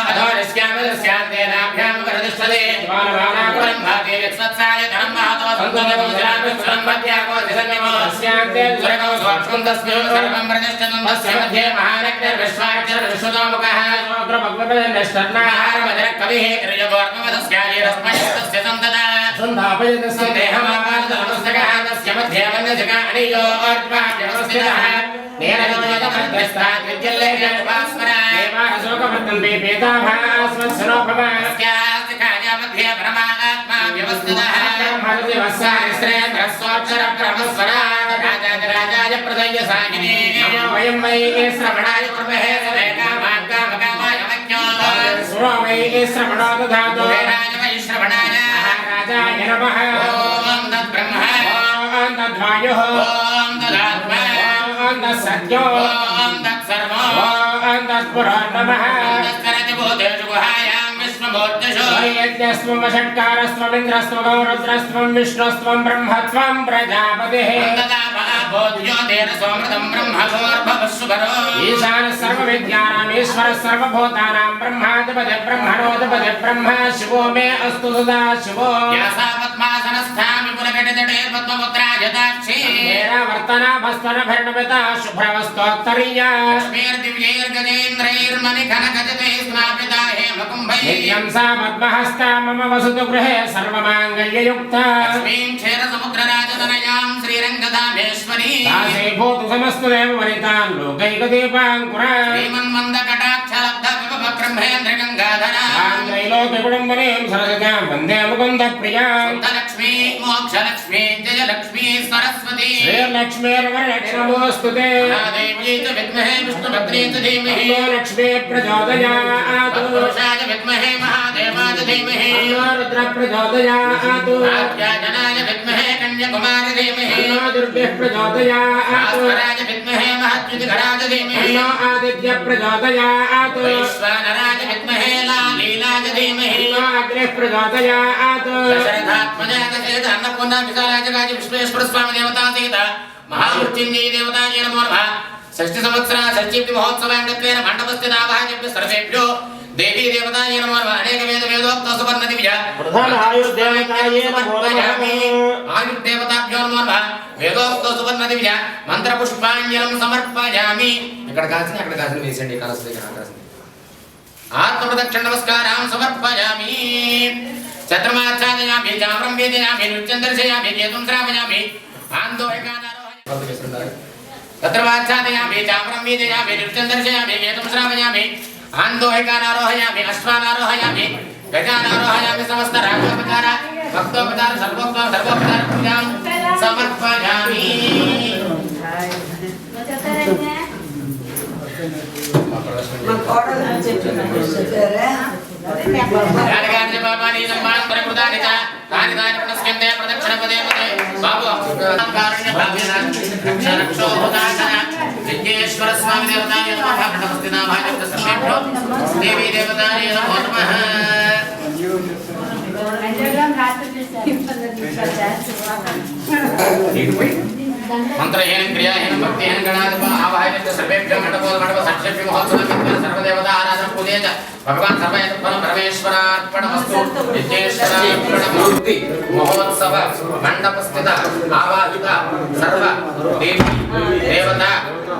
अधोनिष्क्यामदस्यान्तेनाभ्यां करतिष्ठते ज्वालमानाकुलं भाति यत्सत्साय धनं महातो सन्तोषं मध्याको दिसन्निमो अस्यान्ते सुरगौ सूक्ष्मं तस्मिन् सर्वं प्रतिष्ठितं तस्य मध्ये महानक्तिर्विश्वाक्षरविश्वतोमुखः कविः त्रिजगोर्मवदस्यायरस्मयस्तस्य सन्तता सन्धापयतस्य देहमापादनमस्तकः तस्य मध्ये वन्यजगानियोर्वाप्यवस्थितः सत्यो तत्सर्वो तत्पुराणमः तत्करतिबोधेषुगुहायां विष्णुमूर्तिषु यज्ञस्त्वं वषट्कारस्त्वं इन्द्रस्त्वं गौरुद्रस्त्वं विष्णुस्त्वं ब्रह्मत्वं प्रजापतिः बोध्यो तेन सोमृतं ब्रह्मभोर्भवस्सुभरो ईशानः सर्वविद्यानाम् ईश्वरः सर्वभूतानां ब्रह्माधिपतिः ब्रह्मणोऽधिपतिः ब्रह्म शिवो मे अस्तु सदा शिवो यासा पद्मासनस्थां विपुलकटितटे पद्मपुत्रायताक्षी वर्तनाभस्वनभरणपिता शुभ्रवस्तोत्तरीया लक्ष्मीर्दिव्यैर्गजेन्द्रैर्मणिखनखचितैः स्नापिता हेमकुम्भैः सा पद्महस्ता मम वसतु गृहे सर्वमाङ्गल्ययुक्ता लक्ष्मीं क्षीरसमुद्रराजतनयां श्रीरङ्गधामेश्वरी दासे भूतु समस्तदेव वनितान् लोकैकदीपाङ्कुरा श्रीमन्मन्दकटाक्षलब्धविभवब्रह्मेन्द्रगङ्गाधरा त्रैलोक्यकुटुम्बनीं सरसिजां वन्दे मुकुन्दप्रियां लक्ष्मी मोक्षलक्ष्मी जयलक्ष्मी सरस्वती श्रीलक्ष्मीर्वरलक्ष्मोऽस्तुते महादेव्यै च विद्महे विष्णुभद्रै च धीमहि लक्ष्मी प्रचोदयात् पुरुषाय विद्महे महादेवाय धीमहि रुद्र प्रचोदयात् आद्याजनाय विद्महे कन्याकुमारी धीमहि दुर्गे प्रचोदयात् भास्कराय विद्महे महद्युतिधराय धीमहि आदित्य प्रचोदयात् वैश्वानराय विद्महे लीलाय धीमहि अग्रे प्रचोदयात् दशरथात्मजाय चेत अन्नपूर्णा विशालाय गाय विश्वेश्वर स्वामी देवता सहित महामृत्युंजय देवताय नमो नमः षष्ठी संवत्सरा षष्ठी महोत्सवाङ्गत्वेन मण्डपस्थितावाहनेभ्यः सर्वेभ्यो देवी देवताय नमो नमः अनेक वेद वेदोक्त सुवर्ण दिव्य प्रधान आयुर्देवताय नमो नमः आयुर्देवताभ्यो नमो नमः वेदोक्त सुवर्ण दिव्य मंत्र पुष्पांजलिं समर्पयामि ఇక్కడ కాసిన వేసండి కలస దగ్గర ఆత్మ ప్రదక్షిణ నమస్కారం సమర్పయామి చత్రమాచార్యామి జామ్రం వేదయామి నృత్యం దర్శయామి గీతం శ్రావయామి ఆందోళనారోహయామి చత్రమాచార్యామి జామ్రం వేదయామి నృత్యం దర్శయామి గీతం శ్రావయామి ఆందోళనారోహయామి అశ్వానారోహయామి గజానారోహయామి సమస్త రాజోపచార భక్తోపచార సర్వోపచార పూజాం సమర్పయామి यानि बाबानि सम्मान प्रकृतानि च तानि तानि पुनस्कन्ते प्रदक्षिणपदे पदे बाबू कारुण्य भावेन रक्षो भूतासन विघ्नेश्वर स्वामी देवताय नमः नमस्ते भाजप सर्वेभ्यो देवी देवताय नमो नमः मंत्रहीन क्रियाहीन भक्तिहीन गणाधिप आवाहयित सर्वेभ्यो मंडपोद मंडप साक्षी महोत्सव सर्वदेवता आराधन पूजयेत भगवान सर्वयत्फल परमेश्वरार्पणमस्तु विघ्नेश्वरार्पणमूर्ति महोत्सव मंडप स्थित आवाहित सर्व देवी देवता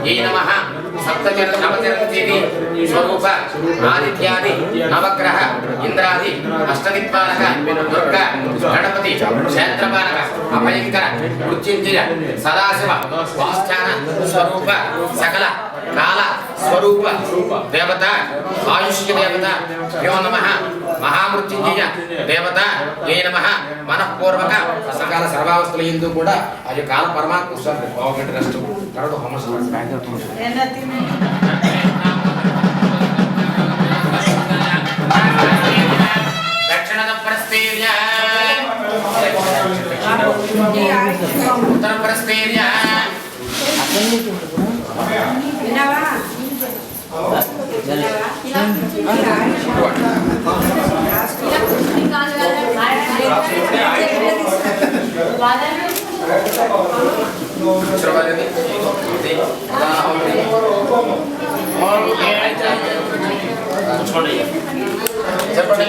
ये नमः सप्तचरण नवचरणदेवी स्वरूप आदित्यादि नवग्रह इंद्रादि अष्टदिक्पालक दुर्गा गणपति क्षेत्रपालक अभयंकर मृत्युंजय सदाशिव स्वास्थान स्वरूप सकल काल स्वरूप देवता आयुष्य देवता यो नमः महामृत्युंजय देवता ये नमः मनःपूर्वक सकल सर्वावस्थलयंदु ಕೂಡ ಆ ಕಾಲ ಪರಮಾತ್ಮ ಸ್ವಾಮಿ ಬಾವುಗಂಟರಷ್ಟು ಕರಡು ಹೋಮ दक्षिणद परस्पेर्य उत्तर परस्पेर्य చెప్పండి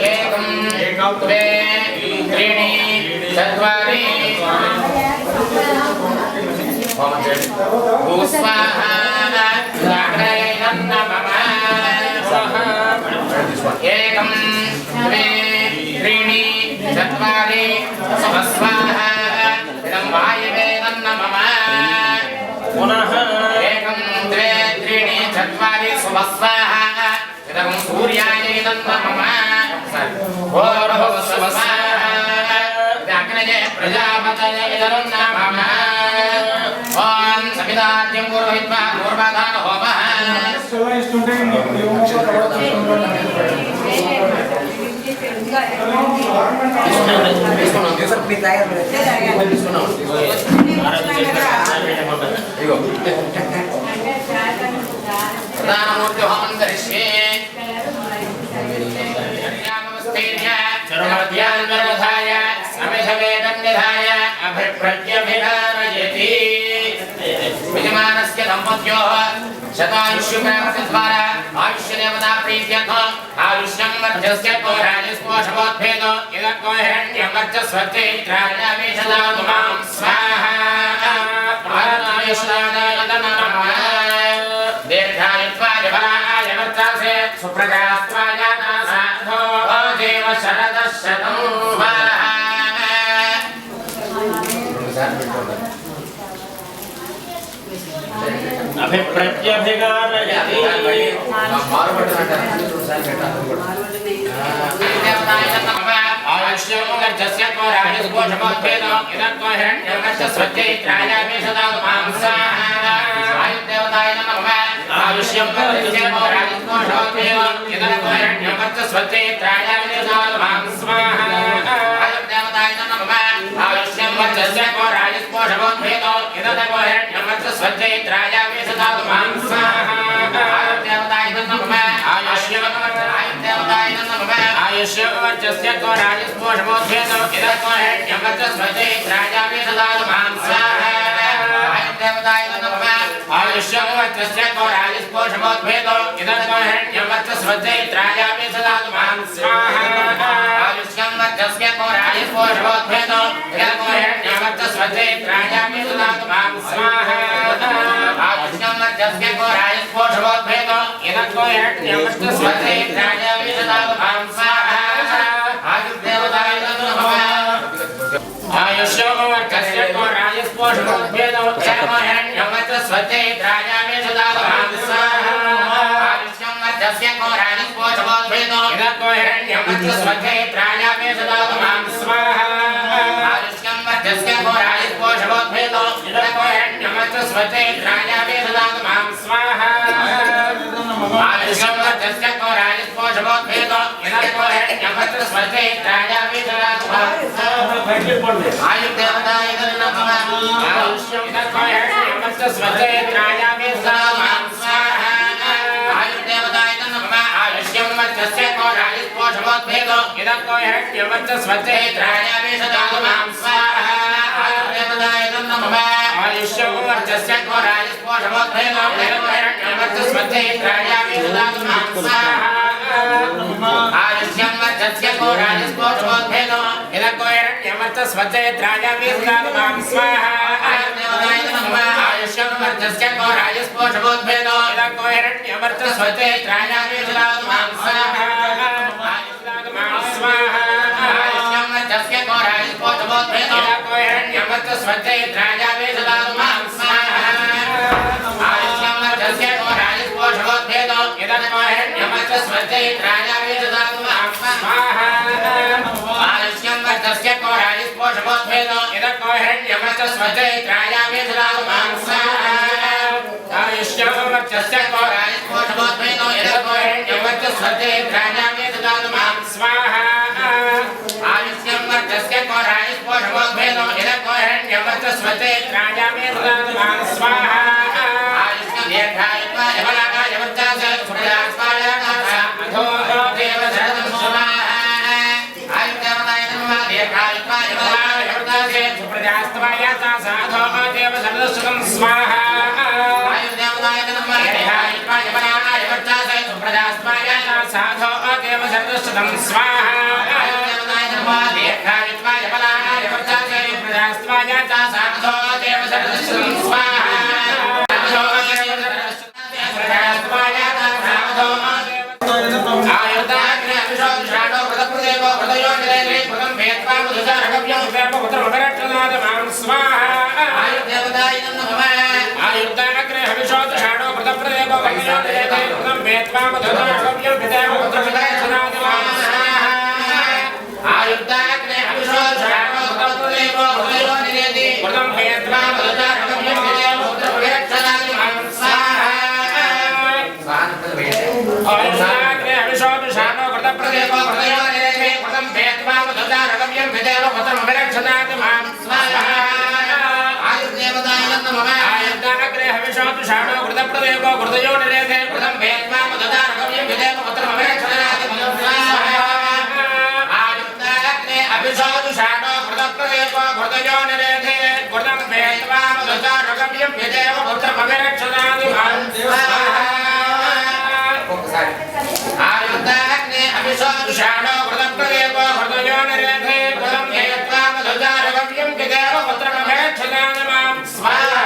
ఏకం ద్వే త్రీణి చత్వారి భూస్వాహా జాగ్రయైనం నమః ఏకం ద్వే త్రీణి చత్వారి స్వస్వాహా ఇదం వాయవేనం నమః పునః ఏకం ద్వే త్రీణి చత్వారి స్వస్వాహా ఇదం సూర్యాయేనం నమః భూర్భువస్వాహా అగ్నయే ప్రజాపతయే ఇదం నమః ఓం సమిదాత్యం పురోహిత్వా పూర్వదాన హోమః ప్రధానమూర్తి హోమం కరిష్యే చరమధ్యాన్వరధాయ సమిధవేదం నిధాయ అభిప్రజ్ఞభిధారయతి విజమానస్య దంపత్యోః శతాయుష్యప్రాప్తిద్వారా ఆయుష్యదేవతా ప్రీత్యర్థం ఆయుష్యం వర్ధస్య కోరాజస్పోషమోద్భేదో ఇదక్కో హిరణ్యం వర్చస్వచ్చైత్రాయామేషదాతు మాం స్వాహా ఆయుష్యాదాయ నమః దీర్ఘాయుత్వాయ బలాయ వర్చసే సుప్రజాత్వాయ నాసాధో దేవ శరదశతం స్వాహా
అభిప్రజ్ఞభిగారయతి
ఆయుష్యం వర్చస్య కోరాజస్పోషమోద్భేదో ఇదక్కో హిరణ్యం వర్చస్వచ్చైత్రాయామేషదాతు మాం స్వాహా ఆయుర్దేవతాయ నమః ఆయుష్యం వర్చస్య కోరాజస్పోషమోద్భేదో ఇదక్కో హిరణ్యం వర్చస్వచ్చైత్రాయామేషదాతు మాం స్వాహా ఆయుర్దేవతాయ నమః ఆయుష్యం వర్చస్య కోరాజస్పోషమోద్భేదో ఇదక్కో హిరణ్యం వర్చస్వచ్చైత్రాయామేషదాతు మాం స్వాహా ఆయుర్దేవతాయ నమః ఆయుష్యం ఆయుర్దేవతాయ నమః ఆయుష్యం వర్చస్య కోరాజస్పోషమోద్భేదో ఇదక్కో హిరణ్యం వర్చస్వచ్చైత్రాయామేషదాతు మాం స్వాహా ఆయుర్దేవతాయ నమః ఆయుష్యం వర్చస్య కోరాజస్పోషమోద్భేదో ఇదక్కో హిరణ్యం వర్చస్వచ్చైత్రాయామేషదాతు మాం స్వాహా ఆయుష్యం వర్చస్య కోరాజస్పోషమోద్భేదో ఇదక్కో హిరణ్యం వర్చస్వచ్చైత్రాయామేషదాతు మాం స్వాహా ఆయుష్యం వర్చస్య కోరాజస్పోషమోద్భేదో ఇదక్కో హిరణ్యం వర్చస్వచ్చైత్రాయామేషదాతు మాం స్వాహా ఆయుర్దేవతాయ నమః ఆయుష్యం వర్చస్య కోరాజస్పోషమోద్భేదో ఇదక్కో హిరణ్యం వర్చస్వచ్చైత్రాయామేషదాతు మాం స్వాహా ఆయుష్యం వర్చస్య కోరాజస్పోషమోద్భేదో ఇదక్కో హిరణ్యం వర్చస్వచ్చైత్రాయామేషదాతు మాం స్వాహా ఆయుష్యం వర్చస్య కోరాజస్పోషమోద్భేదో ఇదక్కో హిరణ్యం వర్చస్వచ్చైత్రాయామేషదాతు మాం స్వాహా ఆయుష్యం వర్చస్య కోరాజస్పోషమోద్భేదో ఇదక్కో హిరణ్యం వర్చస్వచ్చైత్రాయామేషదాతు మాం ఆయుర్దేవతాయ నమః ఆయుష్యం ఇదక్కో హిరణ్యం వర్చస్వచ్చైత్రాయామేషదాతు మాం స్వాహా ఆయుర్దేవతాయ నమః ఆయుష్యం వర్చస్య కోరాజస్పోషమోద్భేదో ఇదక్కో హిరణ్యం వర్చస్వచ్చైత్రాయామేషదాతు మాం స్వాహా ఆయుర్దేవతాయ నమః ఆయుష్యం వర్చస్య కోరాజస్పోషమోద్భేదో ఇదక్కో హిరణ్యం వర్చస్వచ్చైత్రాయామేషదాతు మాం స్వాహా ఆయుష్యం వర్చస్య కోరాజస్పోషమోద్భేదో ఇదక్కో హిరణ్యం వర్చస్వచ్చైత్రాయామేషదాతు మాం స్వాహా ఆయుర్దేవతాయ నమః ఆయుష్యం వర్చస్య కోరాజస్పోషమోద్భేదో ఇదక్కో హిరణ్యం వర్చస్వచ్చైత్రాయామేషదాతు మాం స్వాహా ఆయుష్యం వర్చస్య కోరాజస్పోషమోద్భేదో ఇదక్కో హిరణ్యం వర్చస్వచ్చైత్రాయామేషదాతు మాం స్వాహా ఆయుష్యం వర్చస్య కోరాజస్పోషమోద్భేదో ఇదక్కో హిరణ్యం వర్చస్వచ్చైత్రాయామేషదాతు మాం స్వాహా ఆయుష్యం వర్చస్య కోరాజస్పోషమోద్భేదో ఇదక్కో హిరణ్యం వర్చస్వచ్చైత్రాయామేషదాతు మాం స్వాహా ఆయుష్యం వర్చస్య కోరాజస్పోషమోద్భేదో ఇదక్కో హిరణ్యం వర్చస్వచ్చైత్రాయామేషదాతు మాం స్వాహా ఆయుష్యం వర్చస్య కోరాజస్పోషమోద్భేదో ఇదక్కో హిరణ్యం వర్చస్వచ్చైత్రాయామేషదాతు మాం స్వాహా ఆయుష్యం దీర్ఘాయుత్వాయ బలాయ వర్చసే సుప్రజాత్వాయ నాసా అధో దేవ శరదం స్వాహా ఆయుర్దేవతాయ నమః దీర్ఘాయుత్వాయ బలాయ వర్చసే సుప్రజాత్వాయ నాసా అధో దేవ శరదం స్వాహా ఆయుర్దేవతాయ నమః దీర్ఘాయుత్వాయ బలాయ వర్చసే సుప్రజాత్వాయ నాసా అధో
तं स्वाहा
देवताय नमः दीर्घायुत्वाय बलाय वर्धाय
प्रजास्त्वाय च साधो देवसर्वस्वं स्वाहा प्रजास्त्वाय च साधो
आयुर्दाग्ने अभिषोषाणो प्रदप्रदेवो प्रदयो निरेन्द्रे प्रदं भेत्वा मुदुचारगव्यं
सर्वपुत्रमकरक्षणादमां स्वाहा
आयुर्देवताय नमः
आयुर्दाग्ने अभिषोषाणो प्रदप्रदेवो प्रदयो निरेन्द्रे प्रदं भेत्वा मुदुचारगव्यं सर्वपुत्रमकरक्षणादमां स्वाहा
आयुर्दाग्ने अभिषोषाणो प्रदप्रदेवो प्रदयो निरेन्द्रे
प्रदं भेत्वा मुदुचारगव्यं
सर्वपुत्रमकरक्षणादमां स्वाहा
आयुर्दाग्ने अभिषोषाणो प्रदप्रदेवो प्रदयो निरेन्द्रे प्रदं भेत्वा मुदुचारगव्यं सर्वपुत्रमकरक्षणादमां स्वाहा
आयुर्देवताय नमः
आयुर्दाग्ने अभिषोषाणो प्रदप्रदेवो प्रदयो निरेन्द्रे प्रदं भेत्वा मुदुचारगव्यं सर्वपुत्रमकरक्षणादमां स्वाहा
आयुर्दाग्ने
अभिषोषाणो प्रदप्रदेवो प्रदयो निरेन्द्रे प्रदं भेत्वा मुदुचारगव्यं सर्वपुत्रमकरक्षणादमां स्वाहा
आयुर्दाग्ने
अभिषोषाणो प्रदप्रदेवो प्रदयो निरेन्द्रे प्रदं भेत्वा मुदुचारगव्यं सर्वपुत्रमकरक्षणादमां स्वाहा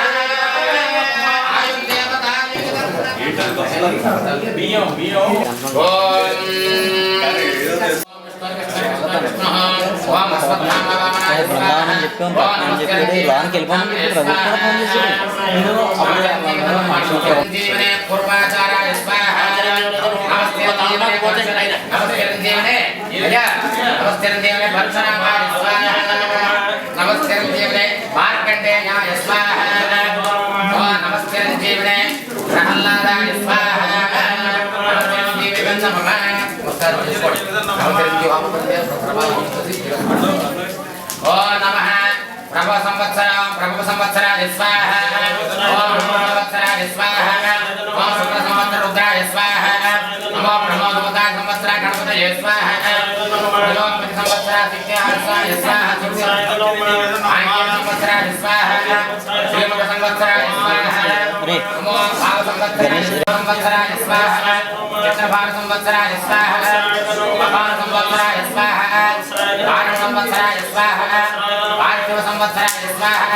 బృందావనం చెప్పాం అని చెప్పాడు లోనికి వెళ్ళిపోమని చెప్పి రఘుత్వ ఫోన్ చేశాడు
నమస్తే మార్కండేయాయ స్వాహ నమస్తే జీవనే ప్రహ్లాదాయ స్వాహ ఓం నమః ప్రభవ సంవత్సరాయ స్వాహ ఓం సంవత్సరాయ స్వాహ ఓం శుక్ల సంవత్సర రుద్రాయ స్వాహ నమో బ్రహ్మోదమతాయ సంవత్సర గణపతయే స్వాహ నమోపతి సంవత్సర సిద్ధ్యాయ స్వాహ ఆంగ్ల సంవత్సరాయ స్వాహ శ్రీముఖ సంవత్సరాయ స్వాహ నమో భావ సంవత్సరాయ స్వాహ చక్రభార సంవత్సరాయ స్వాహ అపార సంవత్సరాయ స్వాహ వార సంవత్సరాయ స్వాహ వార్షిక సంవత్సరాయ స్వాహ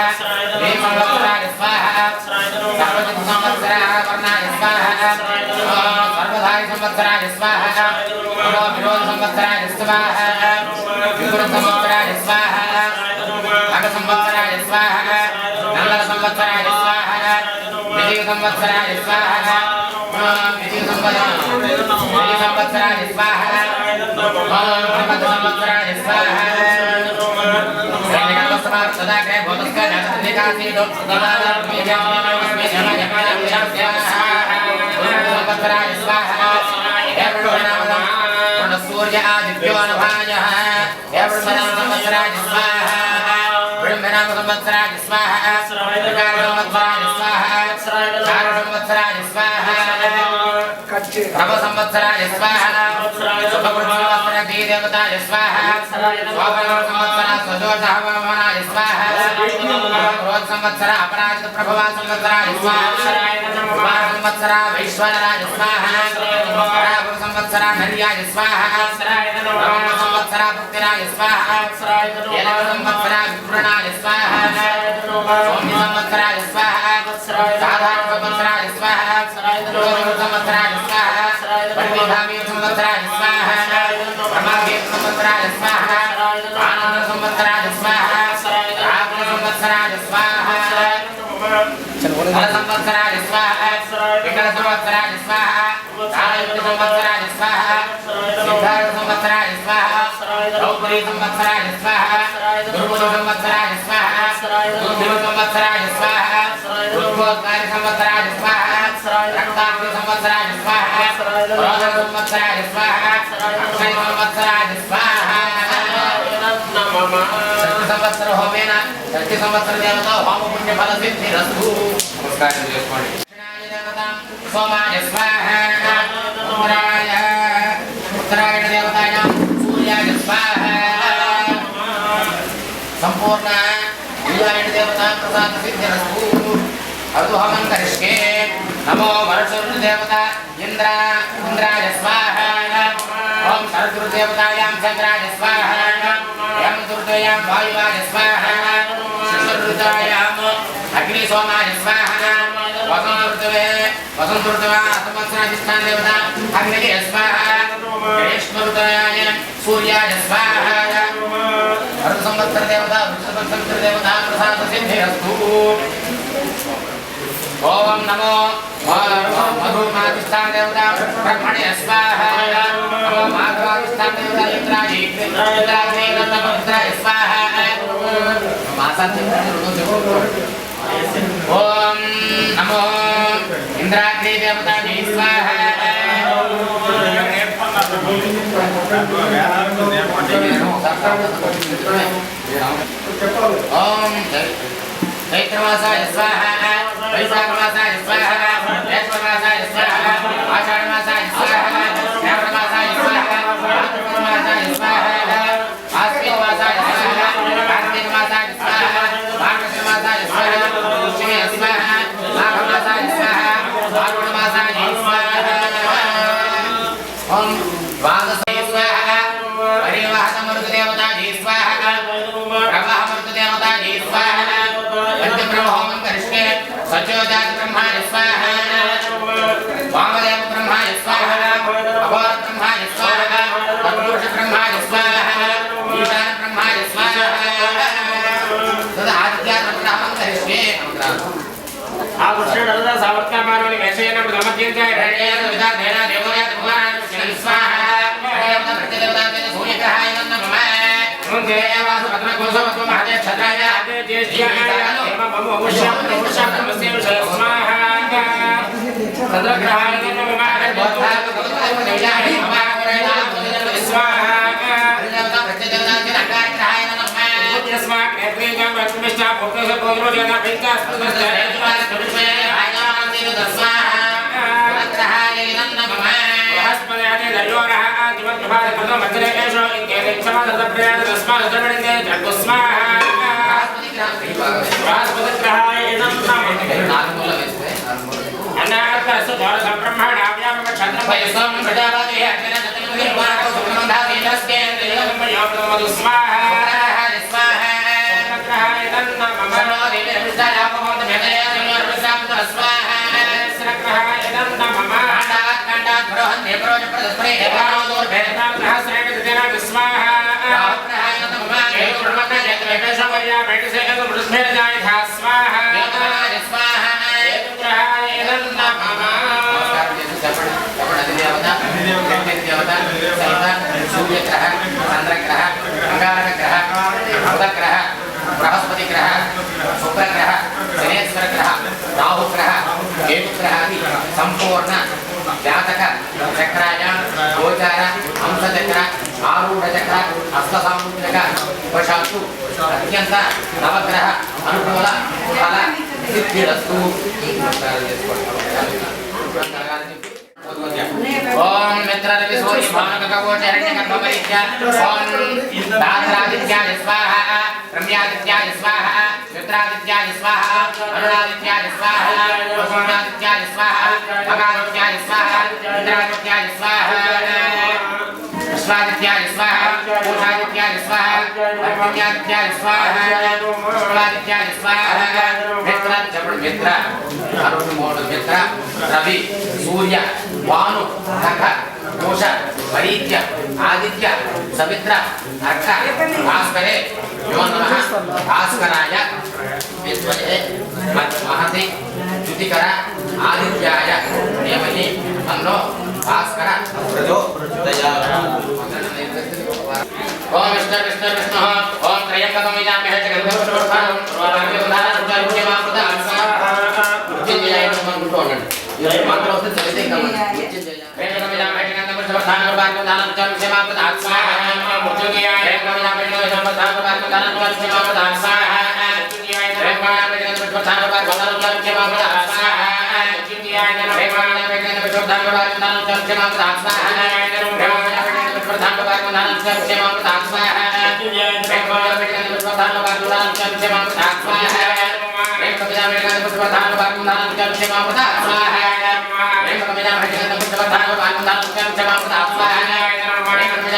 మే సంవత్సరాయ స్వాహ సర్వజిత్ సంవత్సర వర్ణాయ స్వాహ సర్వధారి సంవత్సరాయ స్వాహ విరోధ సంవత్సరాయ స్వాహ విపుర సంవత్సరాయ స్వాహ అగ సంవత్సరాయ స్వాహ నల్లర సంవత్సరాయ స్వాహ విజయ సంవత్సరాయ స్వాహ విజయ సంవత్సరాయ స్వాహ సంవత్సరాయ స్వాహ సదాగ్రే భూతస్క జాతనికాసీదో సంవత్సరాయ స్వాహ సూర్య ఆదిత్యో నభాయ సంవత్సరాయ స్వాహ బ్రహ్మనామ సంవత్సరాయ స్వాహ సంవత్సరాయ స్వాహ సంవత్సరాయ స్వాహ ప్రభ సంవత్సరాయ స్వాహ సంవత్సర దేవతాయ స్వాహ సంవత్సర సదోష హవామనాయ స్వాహ క్రోధ సంవత్సర అపరాజిత ప్రభవ సంవత్సరాయ స్వాహ సంవత్సర వైశ్వరాయ స్వాహ సంవత్సర నర్యాయ స్వాహ సంవత్సర భక్తిరాయ స్వాహ సంవత్సర విప్రణాయ స్వాహ సంవత్సరాయ స్వాహ సాధారణ సంవత్సరాయ స్వాహ సంవత్సరాయ స్వాహ పరిధామి సంవత్సరాయ స్వాహ ప్రమాదే సంవత్సరాయ స్వాహ ఆనంద సంవత్సరాయ స్వాహ రావణ సంవత్సరాయ స్వాహ సంవత్సరాయ స్వాహ వికల సంవత్సరాయ స్వాహ ఆయుధ సంవత్సరాయ స్వాహ సిద్ధార్థ సంవత్సరాయ స్వాహ ద్రౌపది సంవత్సరాయ స్వాహ దుర్ముఖ సంవత్సరాయ స్వాహ దుర్ముఖ సంవత్సరాయ స్వాహ దుర్గోత్కారి సంవత్సరాయ స్వాహ రక్తాగ్ని సంవత్సరాయ స్వాహ రోధ సంవత్సరాయ స్వాహ అక్షయ సంవత్సరాయ స్వాహ సంవత్సర హోమేన ప్రతి సంవత్సర దేవత హోమ పుణ్య ఫల సిద్ధి రస్తు నమస్కారం చేసుకోండి సోమాయ స్వాహ ఉత్తరాయణ దేవతాయ సూర్యాయ స్వాహ సంపూర్ణ ఉత్తరాయణ దేవత ప్రసాద సిద్ధి రస్తు అర్ధహోమం కరిష్కే నమో వరుణ దేవత ఇంద్రాయ స్వాహ ఓం शरदुर्देवतायां चन्द्राय स्वाहा यं दुर्दयां वायुवाय स्वाहा शरदुर्दयां अग्निसोमाय स्वाहा वसन्तऋतवे संवत्सराधिष्ठान देवता अग्निगे स्वाहा ग्रीष्मऋतुयाय सूर्याय स्वाहा ऋतुसंवत्सर देवता वृषभसंवत्सर देवता प्रसाद सिद्धिरस्तु ओम नमो मधुमाधिष्ठान देवता ब्रह्मणे स्वाहा नमो माधवाधिष्ठान देवता इंद्राय इंद्राय स्वाहा ओम नमो इंद्राग्नि देवता स्वाहा ओम चैत्रमासाय स्वाहा वैशाखमासाय स्वाहा ज्येष्ठमासाय स्वाहा आषाढ़मासाय स्वाहा श्रावणमासाय स्वाहा भाद्रपदमासाय स्वाहा आश्विनमासाय स्वाहा कार्तिकमासाय स्वाहा मार्गशीर्षमासाय स्वाहा पुष्यमे स्वाहा माघमासाय स्वाहा फाल्गुनमासाय स्वाहा ओम द्वादशे स्वाहा परिवाहतमरुतदेवता स्वाहा प्रवाहमरुतदेवता स्वाहा ब्रह्मोमं करिष्ये सचोजात ब्रह्माय स्वाहा वामदेव ब्रह्माय स्वाहा अघोर ब्रह्माय स्वाहा तत्पुरुष ब्रह्माय स्वाहा ईशान ब्रह्माय स्वाहा तदा आदित्य ब्रह्मोमं करिष्ये
आवर्षण सावर्तमानोनि वेशेन ब्रह्मज्ञाय हरेण विदा देना देवोया भगवान स्वाहा देवता प्रतिदेवता सूर्यग्रहाय नमः मुंगे एवासु पद्मकोशवत्व महादेव छत्राय आदे ज्येष्ठ्याय एवं मम अवश्यं नमस्ते स्वाहा चंद्रग्रहाय नमः बोधा देवयाय नमः स्वाहा देवता प्रतिदेवता नगाग्रहाय नमः यस्मात् नेत्रेजं वचमिष्टा पुत्रस्य पुत्रो जना विकास पुत्रस्य पुरुषे आयामन्ति स्वाहा ग्रहाय नमः बृहस्पतियादि दयोरः आदिमद्भार प्रथम मध्यरे एषो इन्के क्षमादप्रयाण तस्मात् सर्वणिते जगुस्माहा बृहस्पतिग्रहाय नमः अन्नार्थस्य द्वार संब्रह्मणाभ्यां चन्द्रभयसं प्रजापतिः अग्निना चतुर्विवाहो सुब्रह्मण्डावीनस्के देवमयोप्रमदु स्वाहा स्वाहा ग्रहाय नमः मनो देवविष्टायापमोद मेदया देवर्विष्टां स्वाहा ग्रहाय नमः खण्डात् बृहन् देवरोज प्रदस्परे देवानो दूर भेदतां सहस्रेण दिना स्वाहा ग्रहाय नमः एव ब्रह्मण्य जगवेशवर्या भेटसे एव मृष्मेण जाय था स्वाहा स्वाहा ग्रहाय नमः सूर्य ग्रह चंद्र ग्रह अंगारक ग्रह बुध ग्रह बृहस्पति ग्रह शुक्र ग्रह शनेश्वर ग्रह राहु ग्रह केतु ग्रह संपूर्ण जातक चक्राय गोचार अंश चक्र आरूढ़ चक्र हस्तसामुद्रिक उपशास्तु अत्यंत नवग्रह अनुकूल फल सिद्धिरस्तु ओम मित्ररवि सूर्य भानुकवोच हिरण्यगर्भपरित्या ओम दात्रादित्याय स्वाहा रम्यादित्याय स्वाहा मित्रादित्याय स्वाहा अरुणादित्याय स्वाहा वसुंधादित्याय स्वाहा भगादित्याय स्वाहा इंद्रादित्याय स्वाहा विश्वादित्याय स्वाहा पूषादित्याय स्वाहा अर्कण्यादित्याय स्वाहा शुक्लादित्याय स्वाहा मित्र अरुण मोड मित्र रवि सूर्य भानु नख दोष वरीत्य आदित्य सवित्र अर्क भास्करे यो नमः भास्कराय विद्महे महते द्युतिकर आदित्याय धीमहि तन्नो भास्कर प्रचोदयात् ओम विष्णु विष्णु विष्णु ओम त्रयंबकं यजामहे जगन्नाथं मंत्र होते चलते का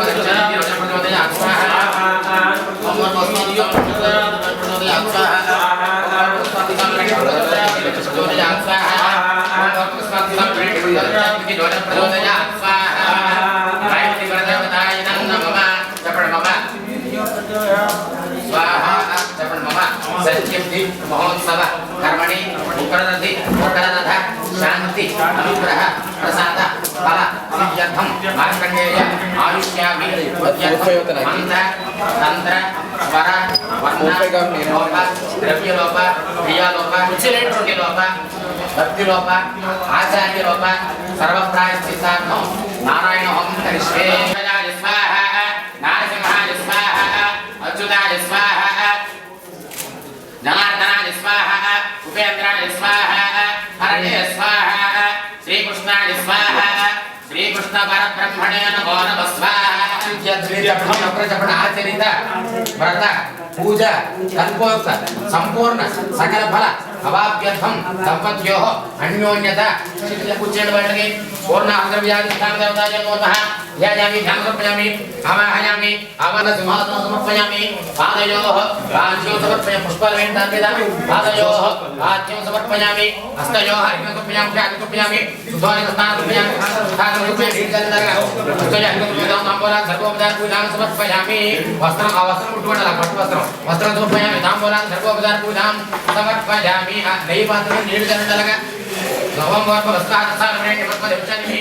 Swaha శాంతి అనుగ్రహ ప్రసాద ఫల సిద్ధ్యర్థం మార్కండేయ ఆయుష్యామి మంత్ర తంత్ర స్వర వర్ణ లోప ద్రవ్యలోప క్రియాలోప లోప భక్తిలోప ఆచార్యలోప సర్వప్రాయశ్చిత్తార్థం నారాయణ హోమం కరిష్యే. స్వాహ నారసింహాయ స్వాహ అచ్యుతాయ స్వాహ జనార్దనాయ స్వాహ ఉపేంద్రాయ స్వాహ హరయే స్వాహ శ్రీకృష్ణాయ స్వాహ శ్రీకృష్ణ పరబ్రహ్మణే నమో నమః స్వాహ. ఆచరిత వ్రత పూజ కల్పోక్త సంపూర్ణ సకల ఫల అవాప్యర్థం దంపత్యో అన్యోన్యత కూర్చోండి వాళ్ళకి పూర్ణ అంతర్వ్యాధిష్టాన దేవతాయ నమః. ధ్యాయామి ధ్యానం సమర్పయామి ఆవాహయామి ఆవాహన సింహాసనం సమర్పయామి పాదయోః రాజ్యం సమర్పయామి పుష్పాలు వేంటాం లేదా పాదయోః రాజ్యం సమర్పయామి హస్తయోః అర్ఘ్యం సమర్పయామి ధ్యానం సమర్పయామి శుద్ధోదక స్నానం సమర్పయామి స్థానం సమర్పయామి నీళ్ళందరగా హస్తయోః అర్ఘ్యం సమర్పయామి తాంబూలాన్ని సర్వోపచార పూజాం సమర్పయామి. వస్త్రం ఆ వస్త్రం ముట్టుకోండి పట్టు వస్త్రం సమర్పయామి తాంబూలాన్ని సర్వోపచార పూజాం సమర్పయామి. నెయ్యి పాత్రలో నీళ్లు చల్లగా నవం వర్గ వస్త్రాన్ని సమర్పయామి.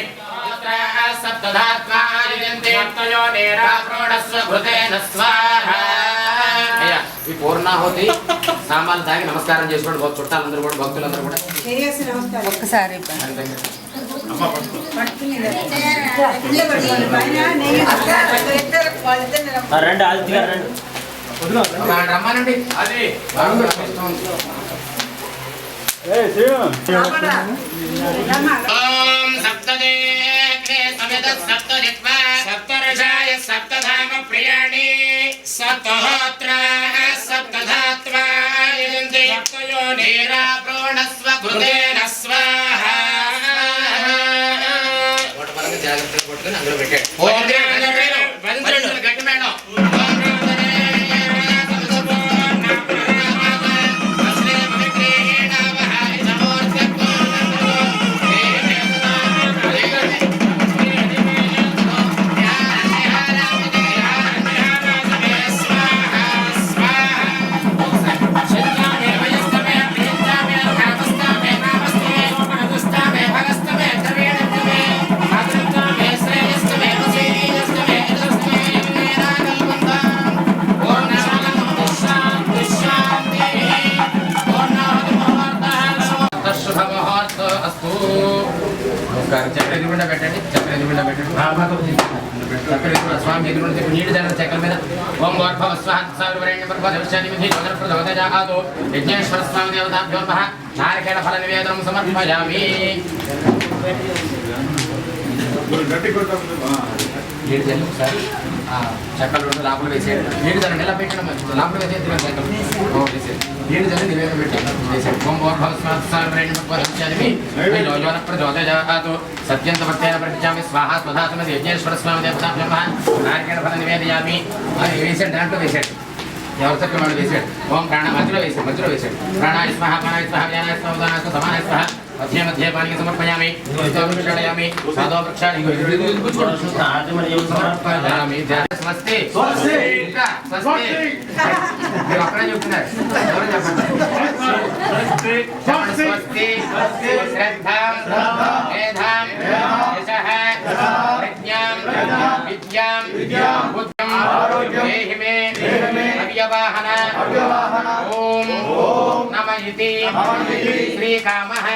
ఈ పూర్ణాహుతి సామాన్లు తాగి నమస్కారం చేసుకోండి. చుట్టాలందరూ కూడా భక్తులందరూ కూడా
ఒక్కసారి
రండి ఆదిత్య గారు రండి.
రమ్మానండి. అది ఓం సప్తదే సమిత సప్తజిత్వా సప్తర్షాయ సప్తధామ ప్రియాణి సప్తహోత్ర సప్తధాత్వా యజంతి సప్తయోనిరా ప్రోణస్వ కృతేన స్వాహా. జాగ్రత్తగా పట్టుకొని అందులో పెట్టాడు. గట్టి మేడం చక్ర ఎదురుకుండా పెట్టండి. చక్ర ఎదురుకుండా పెట్టండి. చక్ర ఎదురు స్వామి ఎదురుండి నీళ్ళు జరగదు చక్ర మీద. ఓం గోర్భవ స్వాహాతో యజ్ఞేశ్వర స్వామి దేవతాభ్యో నమః. నారికేళ ఫల నివేదనం సమర్పయామి. నీళ్ళు జల్లి ఒకసారి చక్కలు లోపల వేసేయండి. నీళ్ళు జల్లండి ఎలా పెట్టడం లోపల వేసేది చక్కలు వేసేది. నీళ్ళు జల్లి నివేదన పెట్టి వేసేది. ఓం గోర్భవ ప్రచోదయాత్ సత్యంతవర్తేన ప్రతిచామి స్వాహా స్వధాతమది యజ్ఞేశ్వర స్వామి దేవతాభ్యో నమః. నారికేళ ఫల నివేదయామి. అది వేసాడు దాంట్లో వేసాడు. ఎవరి చక్రం వాడు వేసాడు. ఓం ప్రాణ మధ్యలో వేసాడు. ప్రాణాయ స్వాహ ప్రాణాయ స్వాహ జ్ఞానాయ స్వాహ ఉదానాయ స్వాహ సమానాయ స్వాహ. మధ్య మధ్య పానికి సమర్పయామి. ప్రక్షాళయామి సాధో ప్రక్షాళి సమర్పయామి. స్వస్తి ఇంకా స్వస్తి మీరు అక్కడే చెప్తున్నారు. ఎవరు చెప్పండి. స్వస్తి శ్రద్ధాం మేధాం యశః ప్రజ్ఞాం విద్యాం బుద్ధిం దేహి మే అవ్యవాహన. ఓం నమ ఇతి శ్రీకామః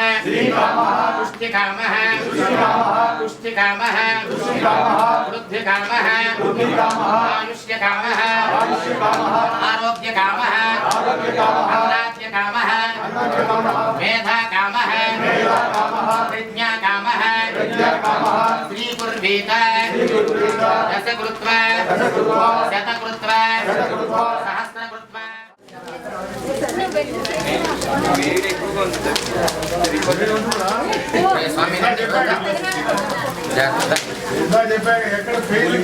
పుష్టికామః వృద్ధికామః ఆయుష్యకామః ఆరోగ్యకామః అన్నాద్యకామః మేధాకామః ప్రజ్ఞాకామః శ్రీకుర్వీత దశకృత్వా శతకృత్వా సహస్రకృత్వా. స్వామి
ఎక్కడ ఫెయిల్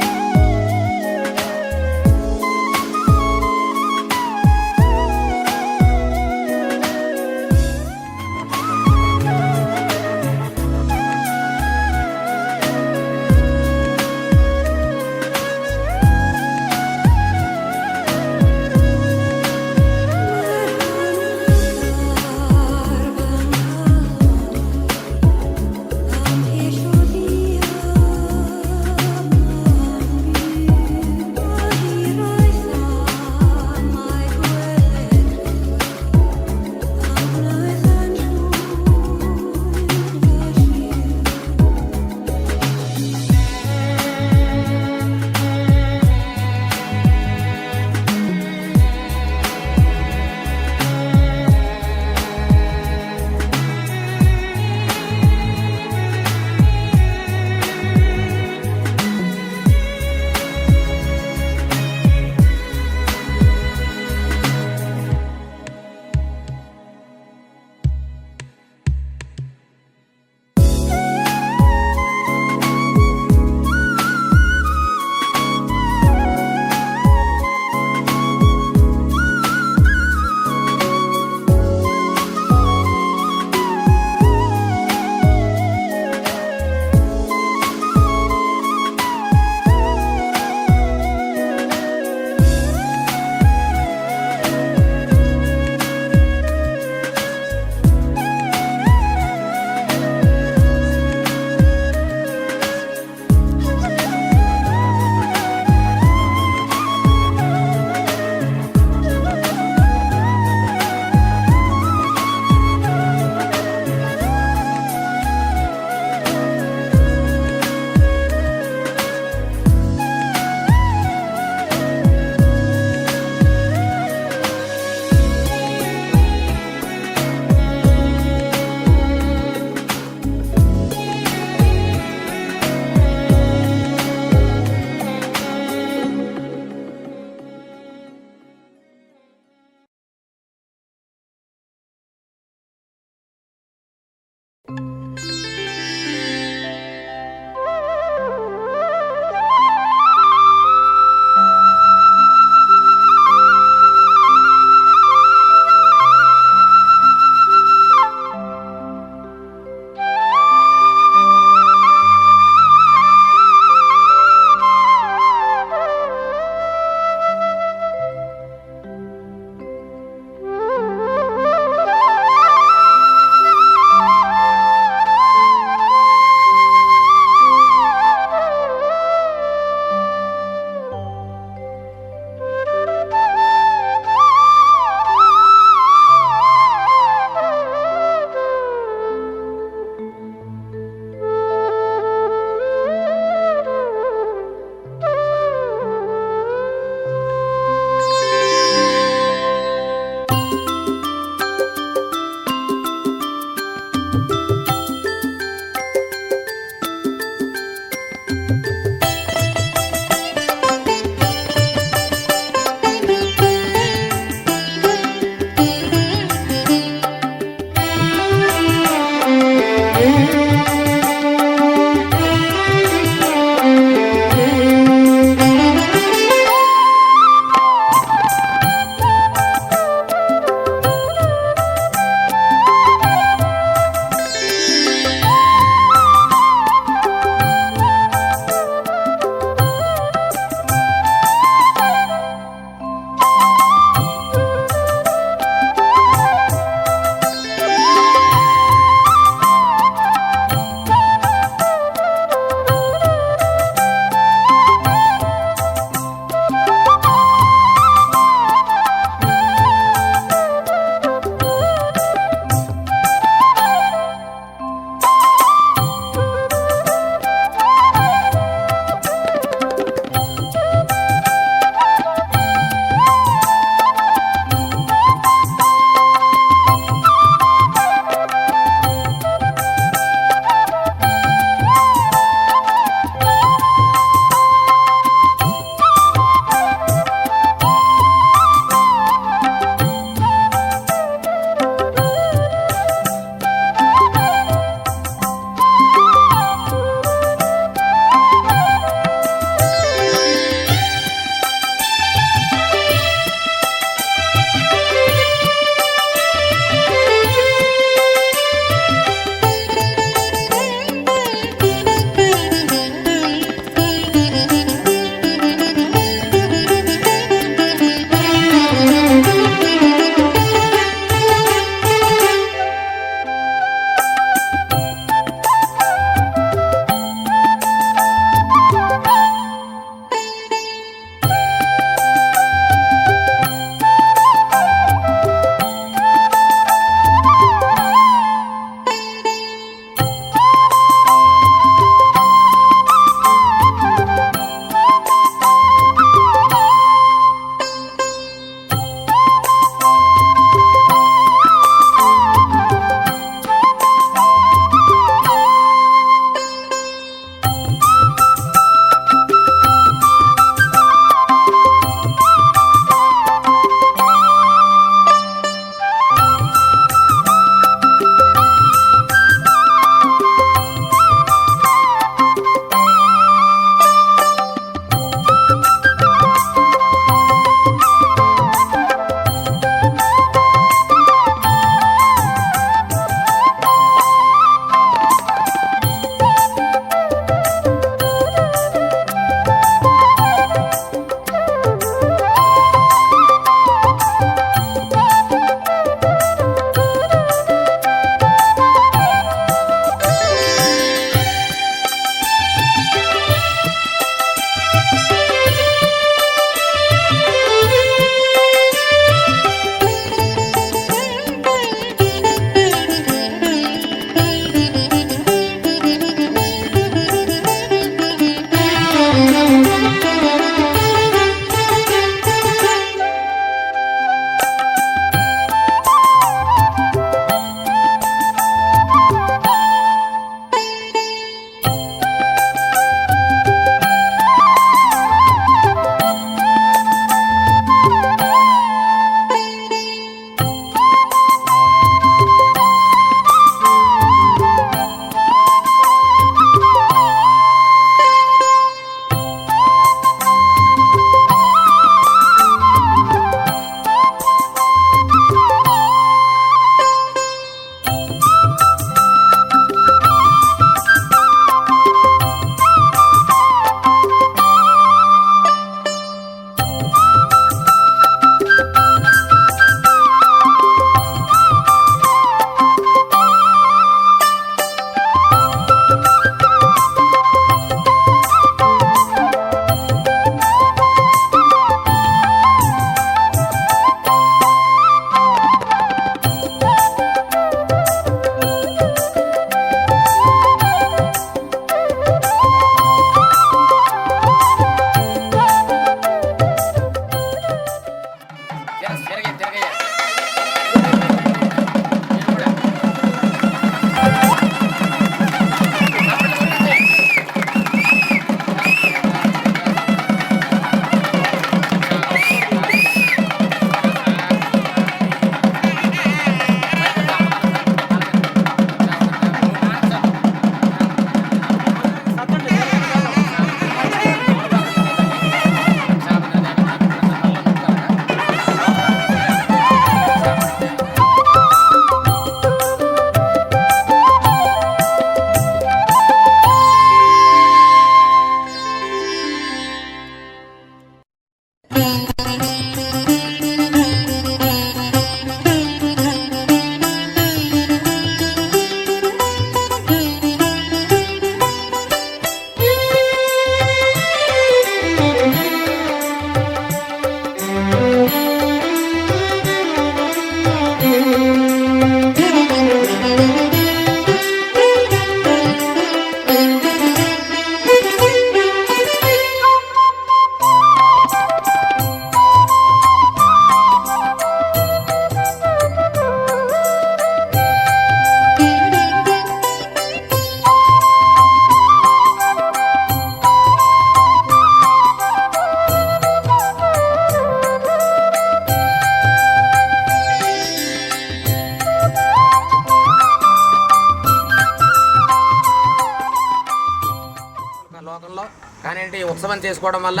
ఇలాంటి ఉత్సవం చేసుకోవడం వల్ల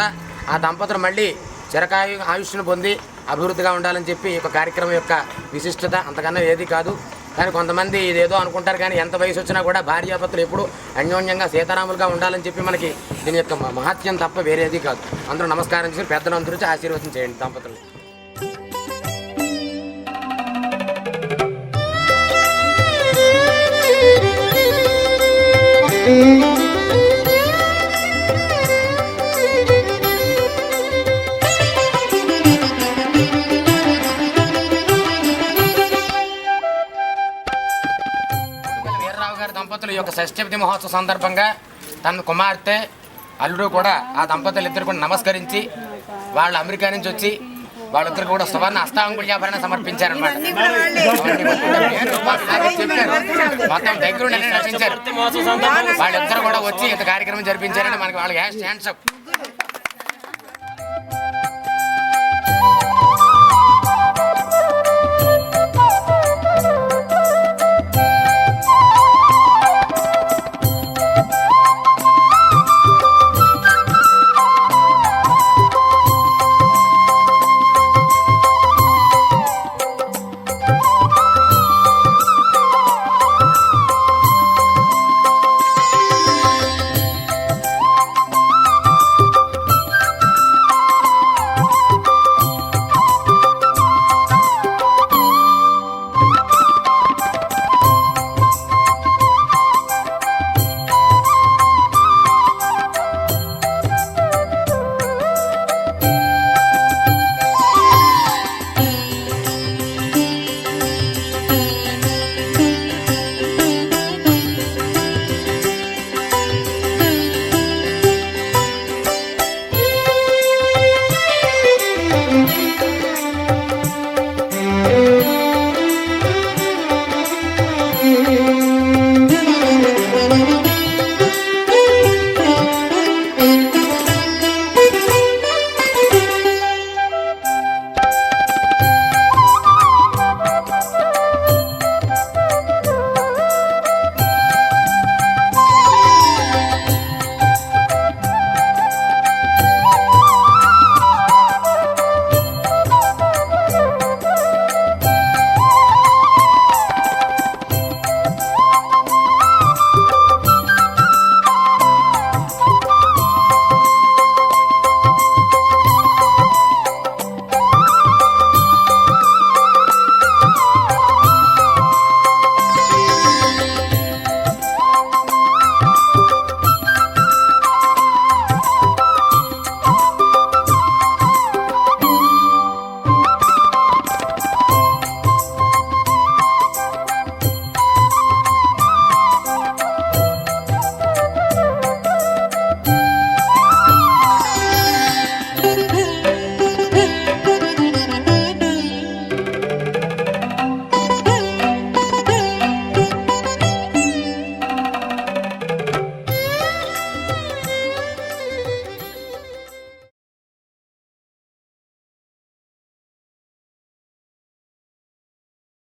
ఆ దంపతులు మళ్ళీ చిరకాయు ఆయుష్ను పొంది అభివృద్ధిగా ఉండాలని చెప్పి ఈ యొక్క కార్యక్రమం యొక్క విశిష్టత. అంతకన్నా ఏది కాదు. కానీ కొంతమంది ఇదేదో అనుకుంటారు, కానీ ఎంత వయసు వచ్చినా కూడా భార్యాభర్తలు ఎప్పుడు అన్యోన్యంగా సీతారాములుగా ఉండాలని చెప్పి మనకి దీని యొక్క మహత్యం తప్ప వేరేది కాదు. అందరూ నమస్కారం చేసి పెద్దలు అందరూ ఆశీర్వచనం చేయండి దంపతులు. వీర్రావు గారి దంపతులు ఈ యొక్క షష్ఠి మహోత్సవ సందర్భంగా తన కుమార్తె అల్లుడు కూడా ఆ దంపతులు ఇద్దరు కూడా నమస్కరించి వాళ్ళు అమెరికా నుంచి వచ్చి వాళ్ళిద్దరు కూడా సువర్ణ అష్టాంగుళ్యాభరణ సమర్పించారనమాట. మొత్తం దగ్గర నటించారు. వాళ్ళిద్దరు కూడా వచ్చి ఇంత కార్యక్రమం జరిపించారని మనకి వాళ్ళకి హ్యాండ్స్ అప్.